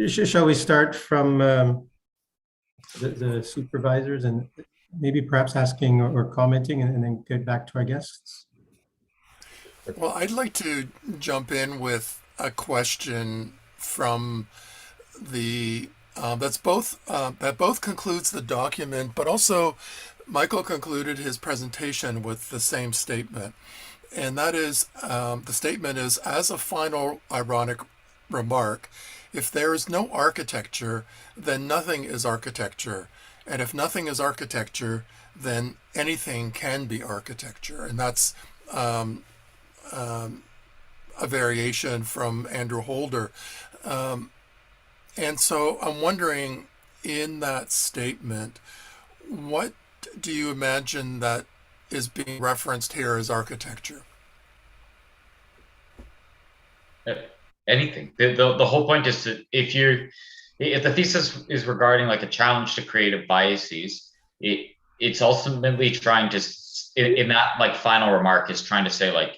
Shall we start from the supervisors and maybe perhaps asking or commenting and then get back to our guests? Well, I'd like to jump in with a question from the that both concludes the document, but also Michael concluded his presentation with the same statement, and that is the statement is, as a final ironic remark, if there is no architecture, then nothing is architecture. And if nothing is architecture, then anything can be architecture. And that's a variation from Andrew Holder. And so I'm wondering, in that statement, what do you imagine that is being referenced here as architecture? Anything. The whole point is to, if the thesis is regarding like a challenge to creative biases, it's ultimately trying to, in that like final remark, is trying to say like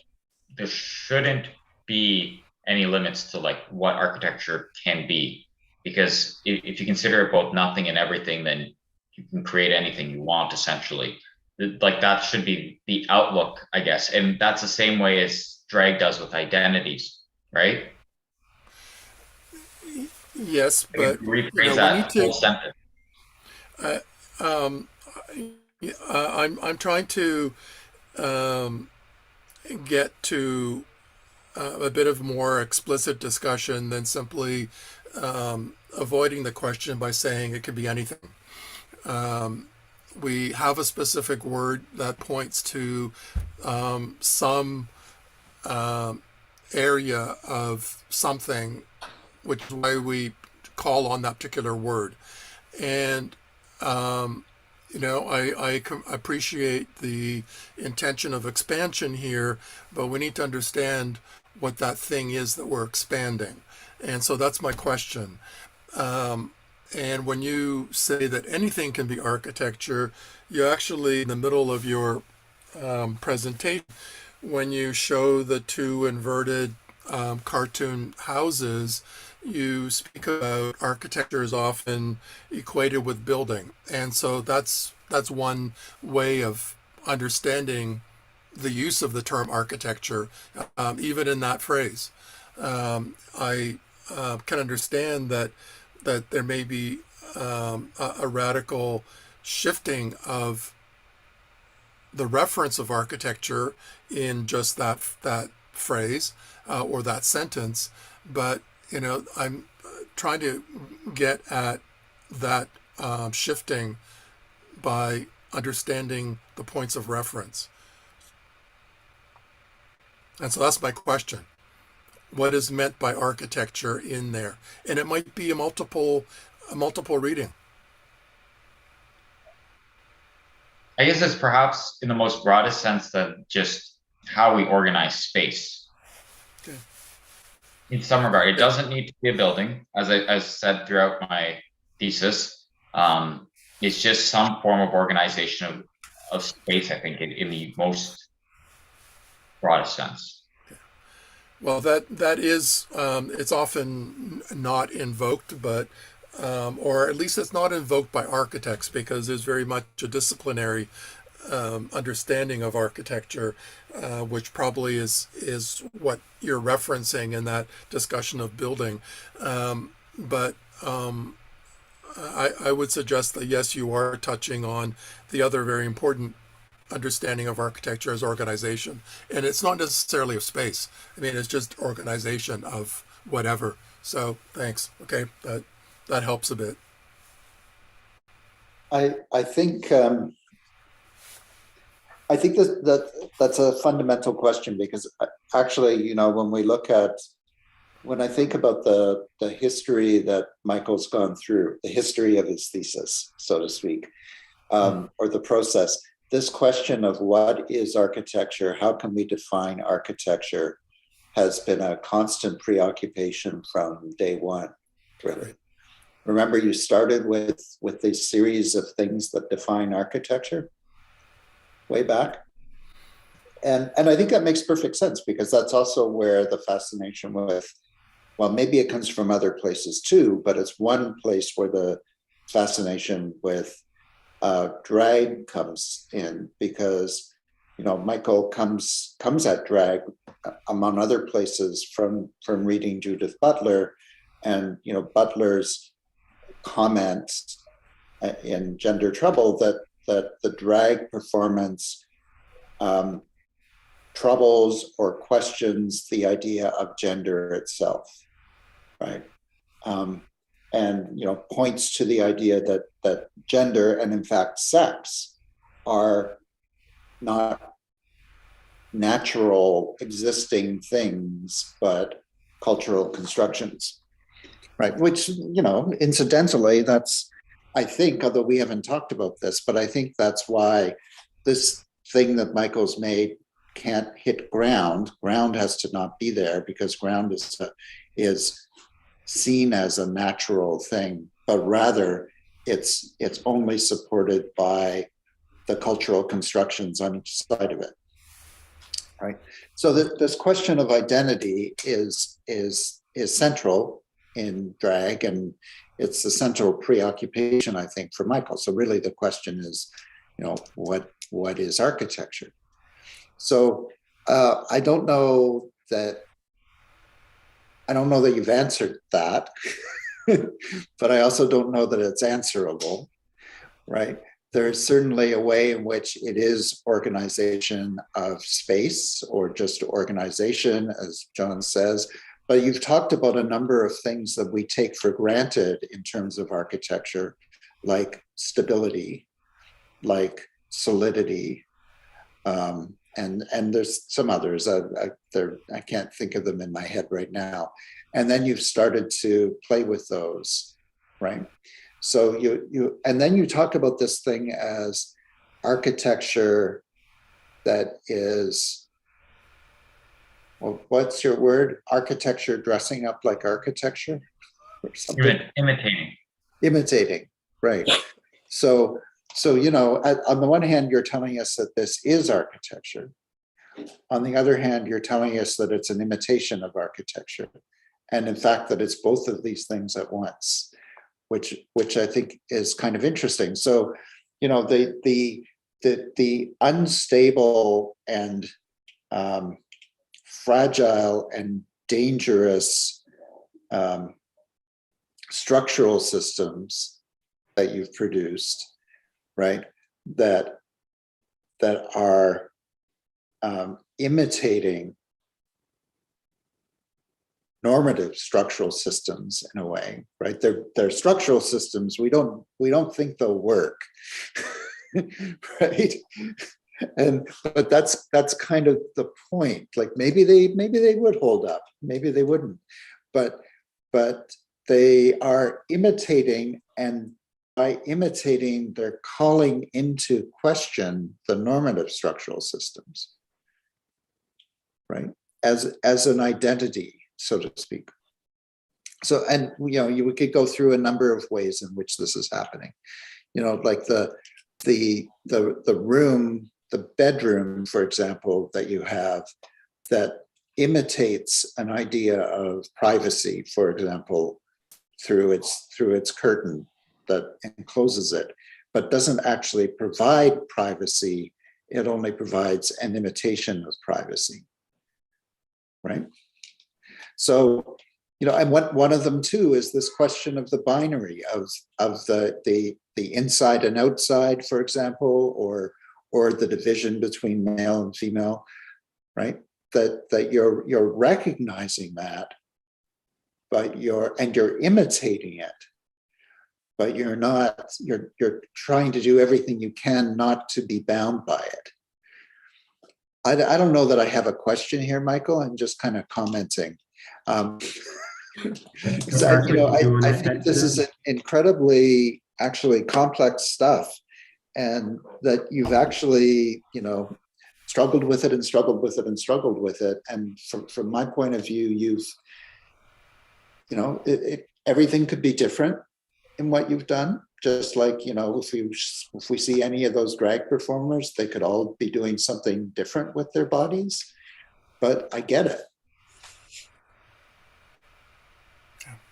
there shouldn't be any limits to like what architecture can be, because if you consider it both nothing and everything, then you can create anything you want essentially. Like that should be the outlook, I guess, and that's the same way as drag does with identities, right? Yes, but Rephrase we need that whole sentence. I'm trying to get to a bit of more explicit discussion than simply avoiding the question by saying it could be anything. We have a specific word that points to some area of something, which is why we call on that particular word. And I appreciate the intention of expansion here, but we need to understand what that thing is that we're expanding. And so that's my question. And when you say that anything can be architecture, you actually, in the middle of your presentation, when you show the two inverted cartoon houses, you speak about architecture is often equated with building. And so that's one way of understanding the use of the term architecture, even in that phrase. I can understand that there may be a radical shifting of the reference of architecture in just that phrase or that sentence, but I'm trying to get at that shifting by understanding the points of reference. And so that's my question. What is meant by architecture in there? And it might be a multiple reading. I guess it's perhaps in the most broadest sense that just how we organize space. Okay. In some regard, it doesn't need to be a building, as I said throughout my thesis. It's just some form of organization of space, I think, in the most broadest sense. Well, that is, it's often not invoked, but or at least it's not invoked by architects, because there's very much a disciplinary understanding of architecture, which probably is what you're referencing in that discussion of building. But I would suggest that yes, you are touching on the other very important understanding of architecture as organization, and it's not necessarily of space. I mean, it's just organization of whatever. So thanks. Okay, that helps a bit. I think that's a fundamental question, because actually, when I think about the history that Michael's gone through, the history of his thesis, so to speak, or the process, this question of what is architecture, how can we define architecture, has been a constant preoccupation from day one, really. Remember, you started with this series of things that define architecture way back. And I think that makes perfect sense, because that's also where the fascination with, well, maybe it comes from other places too, but it's one place where the fascination with drag comes in, because Michael comes at drag, among other places, from reading Judith Butler, and Butler's comments in Gender Trouble that the drag performance troubles or questions the idea of gender itself, right? and points to the idea that gender and in fact sex are not natural existing things, but cultural constructions, right? Which, incidentally, that's, I think, although we haven't talked about this, but I think that's why this thing that Michael's made can't hit ground. Ground has to not be there because ground is seen as a natural thing, but rather it's only supported by the cultural constructions on each side of it, right? So this question of identity is central in drag, and it's the central preoccupation, I think, for Michael. So really the question is, what is architecture? So I don't know that you've answered that, but I also don't know that it's answerable, right? There's certainly a way in which it is organization of space, or just organization, as John says, but you've talked about a number of things that we take for granted in terms of architecture, like stability, like solidity, and there's some others. I can't think of them in my head right now. And then you've started to play with those, right? So and then you talk about this thing as architecture that is, well, what's your word? Architecture dressing up like architecture or something? Imitating, right. So on the one hand, you're telling us that this is architecture. On the other hand, you're telling us that it's an imitation of architecture. And in fact, that it's both of these things at once, which I think is kind of interesting. So, the unstable and fragile and dangerous structural systems that you've produced, right, that are imitating normative structural systems in a way, right? They're structural systems. We don't think they'll work, right? But that's kind of the point. Like maybe they would hold up, maybe they wouldn't, but they are imitating, and by imitating, they're calling into question the normative structural systems, right? As an identity, so to speak. So, and you could go through a number of ways in which this is happening. Like the room, the bedroom, for example, that you have that imitates an idea of privacy, for example, through its curtain that encloses it, but doesn't actually provide privacy. It only provides an imitation of privacy, right? So, and one of them too is this question of the binary of the inside and outside, for example, or the division between male and female, right? That you're recognizing that, but you're imitating it, but you're not. You're trying to do everything you can not to be bound by it. I don't know that I have a question here, Michael. I'm just kind of commenting. Because I think this is incredibly actually complex stuff, and that you've actually struggled with it and struggled with it and struggled with it. And from my point of view, you've everything could be different in what you've done. Just like if we see any of those drag performers, they could all be doing something different with their bodies. But I get it.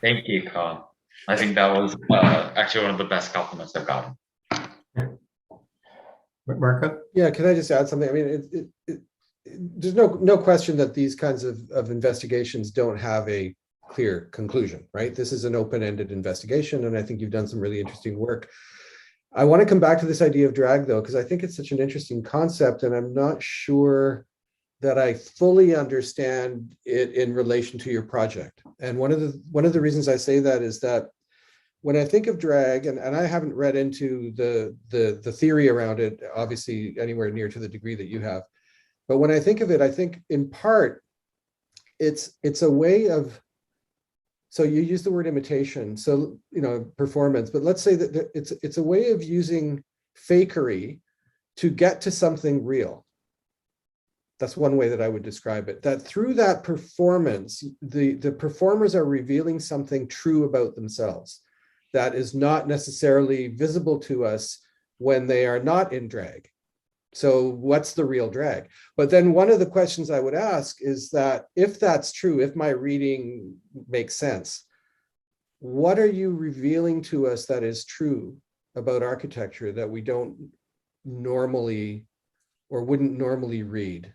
Thank you, Colin. I think that was actually one of the best compliments I've gotten. Marco? Yeah, can I just add something? I mean, there's no question that these kinds of investigations don't have a clear conclusion, right? This is an open-ended investigation, and I think you've done some really interesting work. I want to come back to this idea of drag, though, because I think it's such an interesting concept, and I'm not sure that I fully understand it in relation to your project. And one of the reasons I say that is that when I think of drag, and I haven't read into the theory around it, obviously anywhere near to the degree that you have, but when I think of it, I think in part it's a way of, so you use the word imitation, so performance, but let's say that it's a way of using fakery to get to something real. That's one way that I would describe it. That through that performance, the performers are revealing something true about themselves that is not necessarily visible to us when they are not in drag. So what's the real drag? But then one of the questions I would ask is that if that's true, if my reading makes sense, what are you revealing to us that is true about architecture that we don't normally or wouldn't normally read?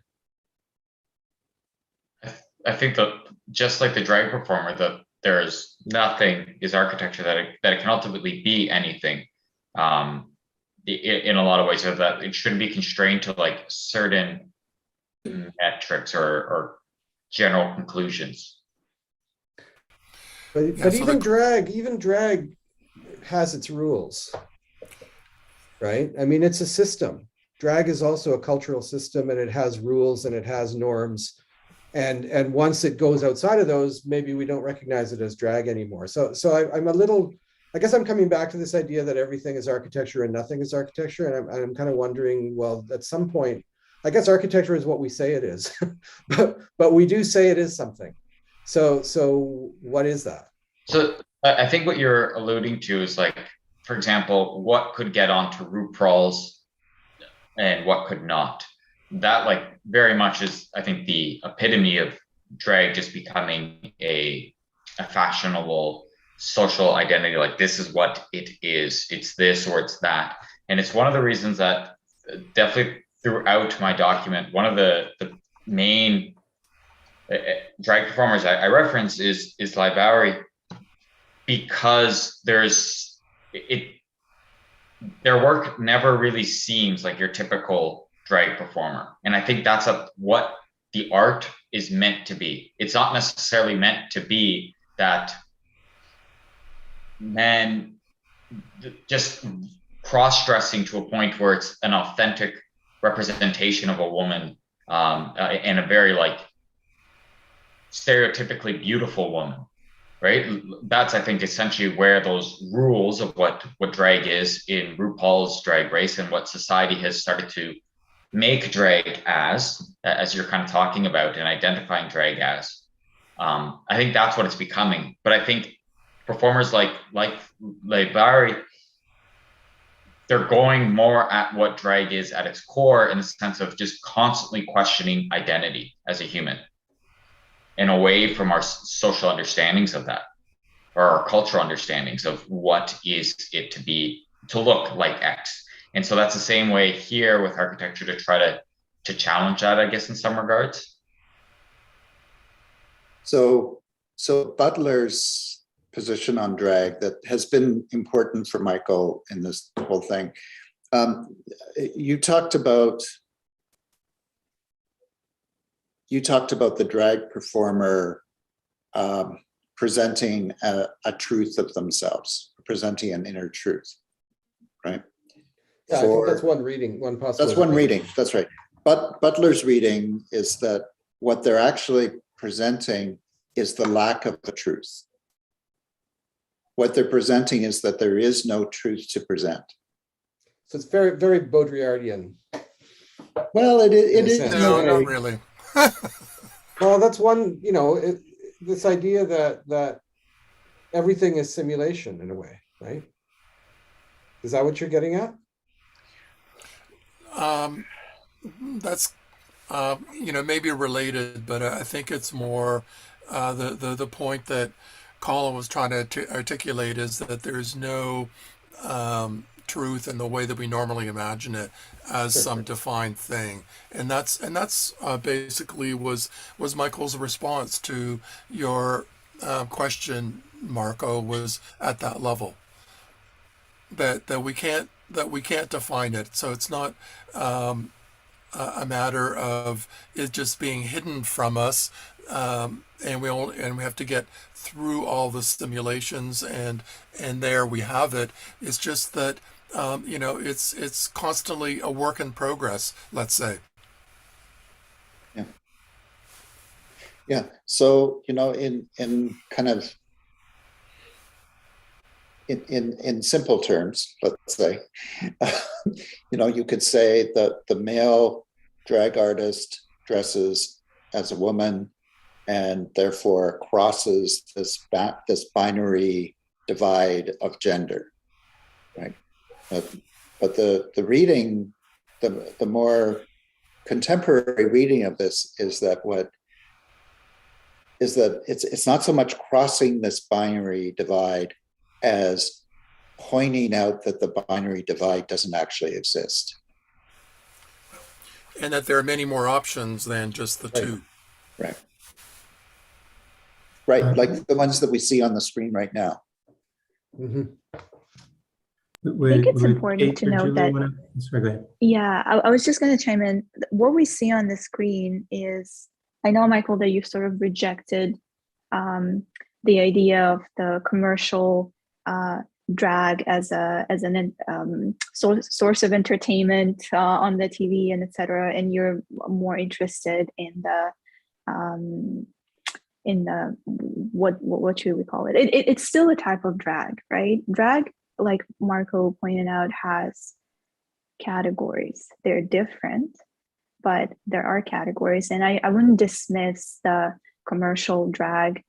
I think that just like the drag performer, that there's nothing is architecture that it can ultimately be anything. In a lot of ways, so that it shouldn't be constrained to like certain metrics or general conclusions. But even drag has its rules, right? I mean, it's a system. Drag is also a cultural system, and it has rules and it has norms. And once it goes outside of those, maybe we don't recognize it as drag anymore. So I'm a little, I guess I'm coming back to this idea that everything is architecture and nothing is architecture. And I'm kind of wondering, well, at some point, I guess architecture is what we say it is, but we do say it is something. So what is that? So I think what you're alluding to is like, for example, what could get onto RuPaul's and what could not. That like very much is, I think, the epitome of drag just becoming a fashionable social identity. Like, this is what it is. It's this or it's that. And it's one of the reasons that definitely throughout my document, one of the main drag performers I reference is Library, because their work never really seems like your typical drag performer. And I think that's what the art is meant to be. It's not necessarily meant to be that men just cross-dressing to a point where it's an authentic representation of a woman, and a very like stereotypically beautiful woman, right? That's, I think, essentially where those rules of what drag is in RuPaul's Drag Race and what society has started to make drag as you're kind of talking about and identifying drag as. I think that's what it's becoming. But I think performers like Barry, they're going more at what drag is at its core, in the sense of just constantly questioning identity as a human and away from our social understandings of that, or our cultural understandings of what is it to look like X. And so that's the same way here with architecture, to try to challenge that, I guess, in some regards. So Butler's position on drag that has been important for Michael in this whole thing. You talked about the drag performer presenting a truth of themselves, presenting an inner truth, right? Yeah, I think that's one reading, one possible. That's one reading, that's right. But Butler's reading is that what they're actually presenting is the lack of the truth. What they're presenting is that there is no truth to present. So it's very, very Baudrillardian. Well, it is. No, not really. Well, that's one, this idea that everything is simulation in a way, right? Is that what you're getting at? That's maybe related, but I think it's more the point that Colin was trying to articulate is that there's no truth in the way that we normally imagine it as some defined thing, and that's basically was Michael's response to your question, Marco, was at that level that we can't define it. So it's not a matter of it just being hidden from us, and we have to get through all the stimulations, and there we have it. It's just that it's constantly a work in progress, let's say. Yeah. Yeah. So, in kind of in simple terms, let's say, you could say that the male drag artist dresses as a woman and therefore crosses this binary divide of gender, right? But the reading, the more contemporary reading of this is that it's not so much crossing this binary divide as pointing out that the binary divide doesn't actually exist. And that there are many more options than just the two. Right. Like the ones that we see on the screen right now. Mhm. I think it's important to note that, sorry, go ahead. yeah, I was just going to chime in. What we see on the screen is, I know, Michael, that you've sort of rejected the idea of the commercial drag as an source of entertainment on the TV and etc. And you're more interested in the what should we call it? It's still a type of drag, right? Drag, like Marco pointed out, has categories. They're different, but there are categories, and I wouldn't dismiss the commercial drag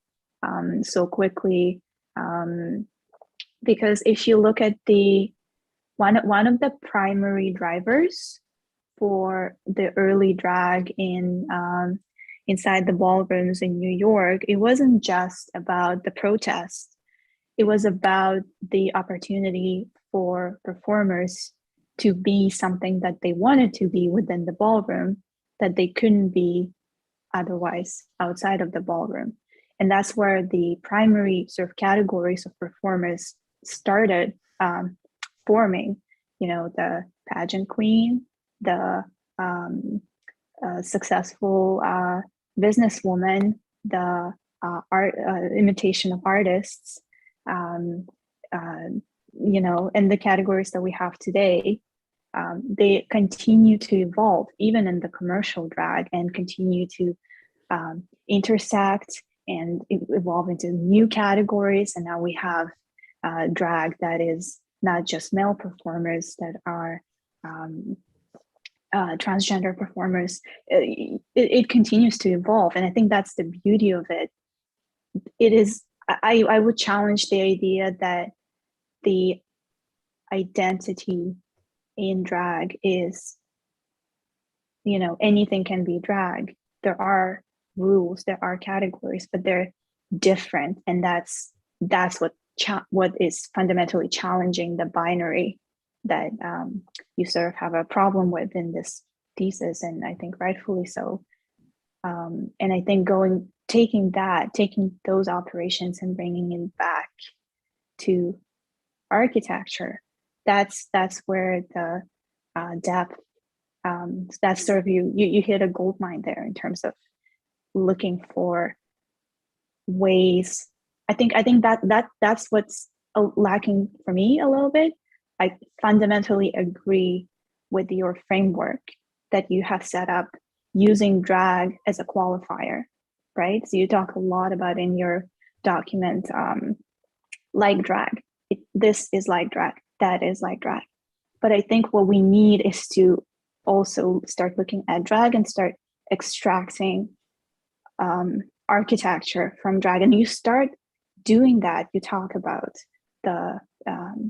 so quickly, because if you look at one of the primary drivers for the early drag inside the ballrooms in New York, it wasn't just about the protest. It was about the opportunity for performers to be something that they wanted to be within the ballroom that they couldn't be otherwise outside of the ballroom. And that's where the primary sort of categories of performers started forming, the pageant queen, the successful businesswoman, the imitation of artists, and the categories that we have today. They continue to evolve even in the commercial drag, and continue to intersect and evolve into new categories. And now we have drag that is not just male performers that are transgender performers. It continues to evolve, and I think that's the beauty of it. It is, I would challenge the idea that the identity in drag is, anything can be drag. There are rules, there are categories, but they're different, and that's what is fundamentally challenging the binary that you sort of have a problem with in this thesis, and I think rightfully so. And I think taking those operations and bringing it back to architecture, that's where the depth, that's sort of you hit a gold mine there in terms of looking for ways. I think that's what's lacking for me a little bit. I fundamentally agree with your framework that you have set up using drag as a qualifier, right? So you talk a lot about in your document, like drag. This is like drag, that is like drag. But I think what we need is to also start looking at drag and start extracting architecture from drag. And you start doing that. You talk about the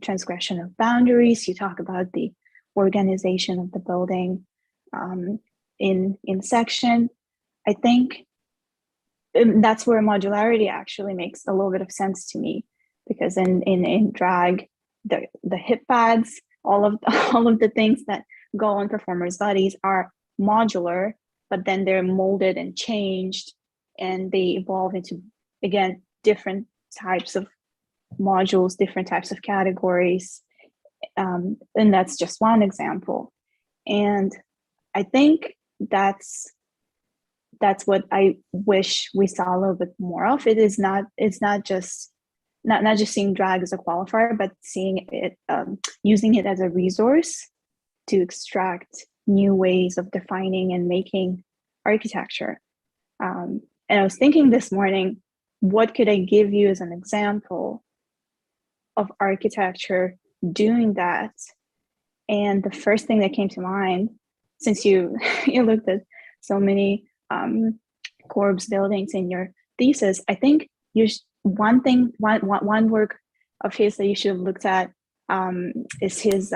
transgression of boundaries. You talk about the organization of the building in section. I think that's where modularity actually makes a little bit of sense to me, because in drag, the hip pads, all of the things that go on performers' bodies are modular, but then they're molded and changed, and they evolve into, again, different types of modules, different types of categories. And that's just one example. And I think that's what I wish we saw a little bit more of. It's not just seeing drag as a qualifier, but seeing it, using it as a resource to extract new ways of defining and making architecture. And I was thinking this morning, what could I give you as an example of architecture doing that? And the first thing that came to mind, since you looked at so many corpse buildings in your thesis, I think one work of his that you should have looked at is his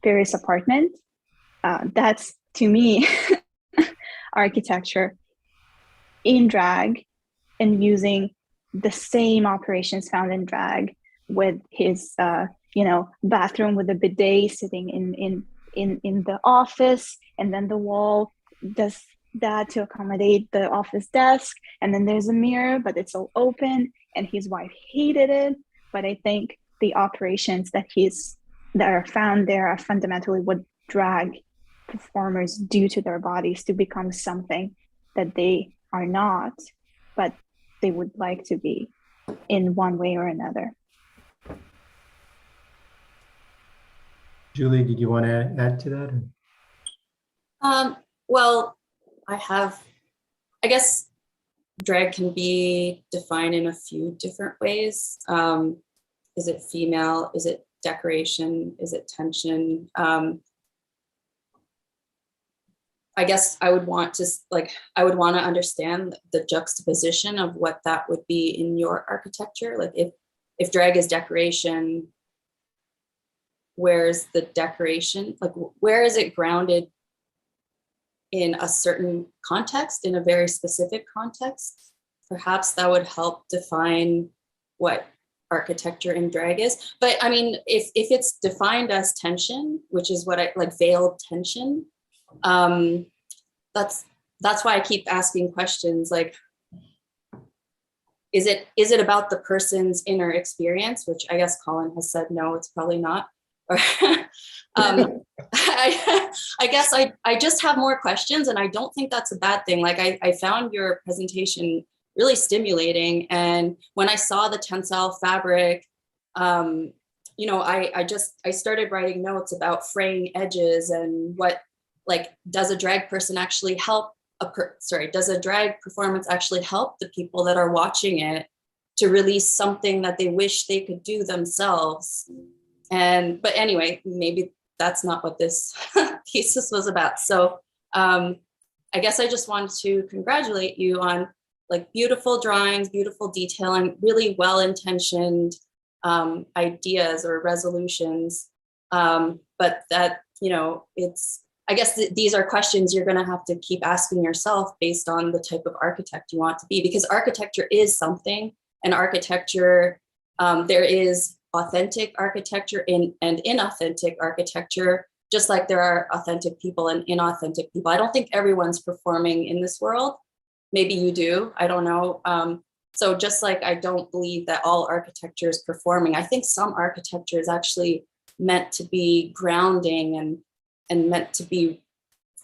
Paris apartment. That's, to me, architecture in drag and using the same operations found in drag with his bathroom with a bidet sitting in the office, and then the wall does that to accommodate the office desk, and then there's a mirror, but it's all open, and his wife hated it. But I think the operations that are found there are fundamentally what drag performers do to their bodies to become something that they are not, but they would like to be in one way or another. Julie, did you want to add to that? Well, I guess drag can be defined in a few different ways. Is it female? Is it decoration? Is it tension? I guess I would want to understand the juxtaposition of what that would be in your architecture. Like if drag is decoration, where's the decoration? Like where is it grounded in a certain context, in a very specific context? Perhaps that would help define what architecture in drag is. But I mean, if it's defined as tension, which is what I like, veiled tension, that's why I keep asking questions like, is it about the person's inner experience, which I guess Colin has said no, it's probably not. I guess I just have more questions, and I don't think that's a bad thing. Like I found your presentation really stimulating, and when I saw the tensile fabric, I started writing notes about fraying edges and what, like, does a drag person actually help does a drag performance actually help the people that are watching it to release something that they wish they could do themselves? But anyway, maybe that's not what this thesis was about. So I guess I just wanted to congratulate you on like beautiful drawings, beautiful detail, and really well-intentioned ideas or resolutions. But that, I guess these are questions you're going to have to keep asking yourself based on the type of architect you want to be, because architecture is something, and architecture, there is authentic architecture and inauthentic architecture, just like there are authentic people and inauthentic people. I don't think everyone's performing in this world. Maybe you do, I don't know. So just like I don't believe that all architecture is performing, I think some architecture is actually meant to be grounding and meant to be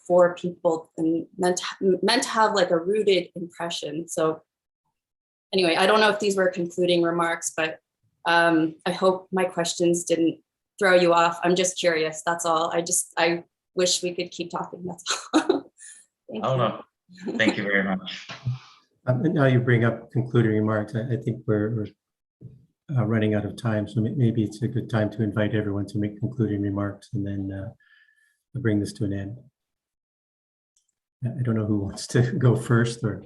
for people and meant to have like a rooted impression. So anyway, I don't know if these were concluding remarks, but I hope my questions didn't throw you off. I'm just curious, that's all. I wish we could keep talking, that's all. Thank you. No. Thank you very much. Now you bring up concluding remarks. I think we're running out of time, so maybe it's a good time to invite everyone to make concluding remarks, and then bring this to an end. I don't know who wants to go first, or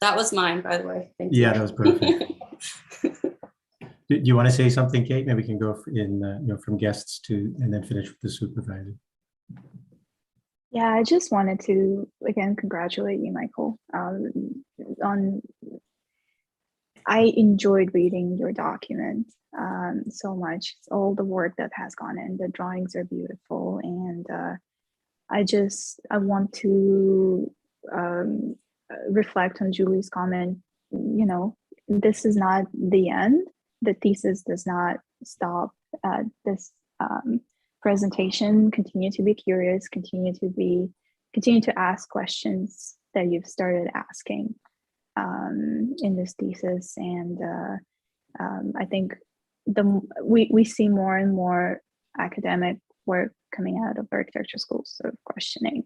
That was mine, by the way. Thank you. yeah, that was perfect. Do you want to say something, Kate? Maybe we can go from guests to, and then finish with the supervisor. Yeah, I just wanted to again congratulate you, Michael. I enjoyed reading your document so much. All the work that has gone in. The drawings are beautiful, and I want to reflect on Julie's comment. This is not the end. The thesis does not stop at this presentation. Continue to be curious, continue to be continue to ask questions that you've started asking in this thesis. And I think we see more and more academic work coming out of architecture schools, sort of questioning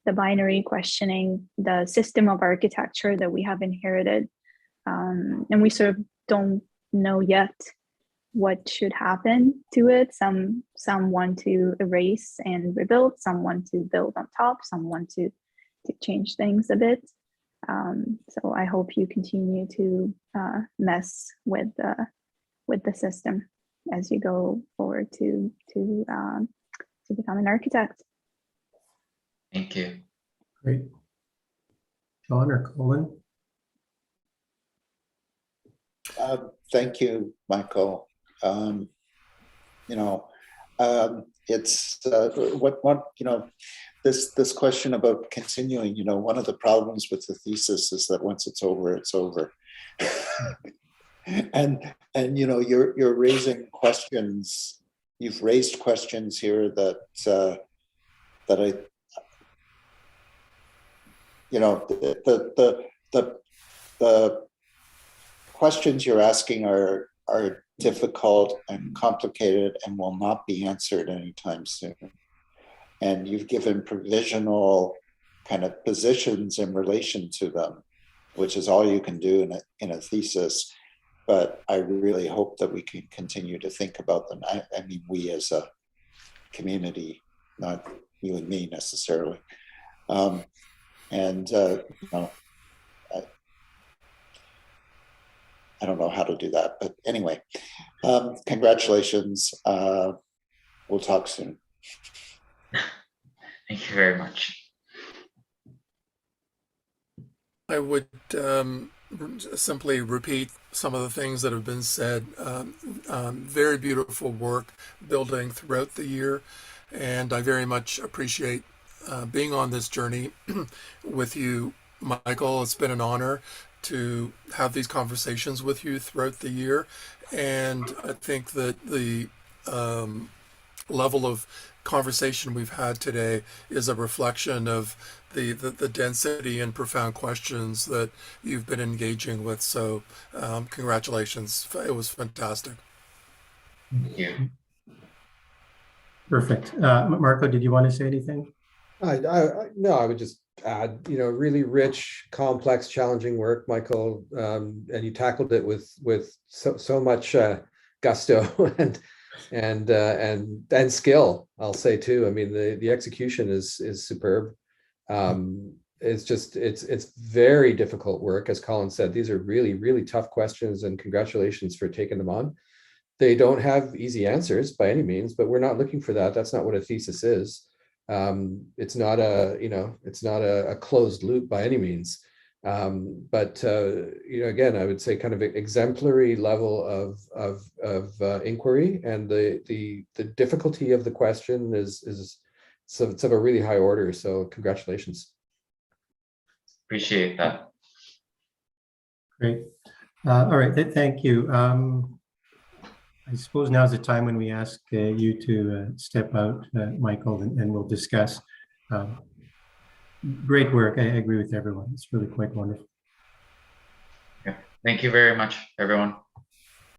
the binary, questioning the system of architecture that we have inherited. And we sort of don't know yet what should happen to it. Some want to erase and rebuild, some want to build on top, some want to change things a bit. So I hope you continue to mess with the system as you go forward to become an architect. Thank you. Great. John or Colin? Thank you, Michael. It's this question about continuing. One of the problems with the thesis is that once it's over, it's over. and you're raising questions. You've raised questions here that I. The questions you're asking are difficult and complicated and will not be answered anytime soon. And you've given provisional kind of positions in relation to them, which is all you can do in a thesis. But I really hope that we can continue to think about them. I mean, we as a community, not you and me necessarily. I don't know how to do that, but anyway, congratulations. We'll talk soon. Thank you very much. I would simply repeat some of the things that have been said. Very beautiful work building throughout the year, and I very much appreciate being on this journey with you, Michael. It's been an honor to have these conversations with you throughout the year, and I think that the level of conversation we've had today is a reflection of the density and profound questions that you've been engaging with. So congratulations. It was fantastic. Thank you. Perfect. Marco, did you want to say anything? No, I would just add, really rich, complex, challenging work, Michael, and you tackled it with so much gusto and skill, I'll say too. I mean, the execution is superb. It's very difficult work, as Colin said. These are really, really tough questions, and congratulations for taking them on. They don't have easy answers by any means, but we're not looking for that. That's not what a thesis is. It's not a closed loop by any means. But again, I would say kind of exemplary level of inquiry, and the difficulty of the question is so it's of a really high order. So congratulations. Appreciate that. Great. All right. Thank you. I suppose now's the time when we ask you to step out, Michael, and we'll discuss. Great work. I agree with everyone. It's really quite wonderful. Yeah. Thank you very much, everyone.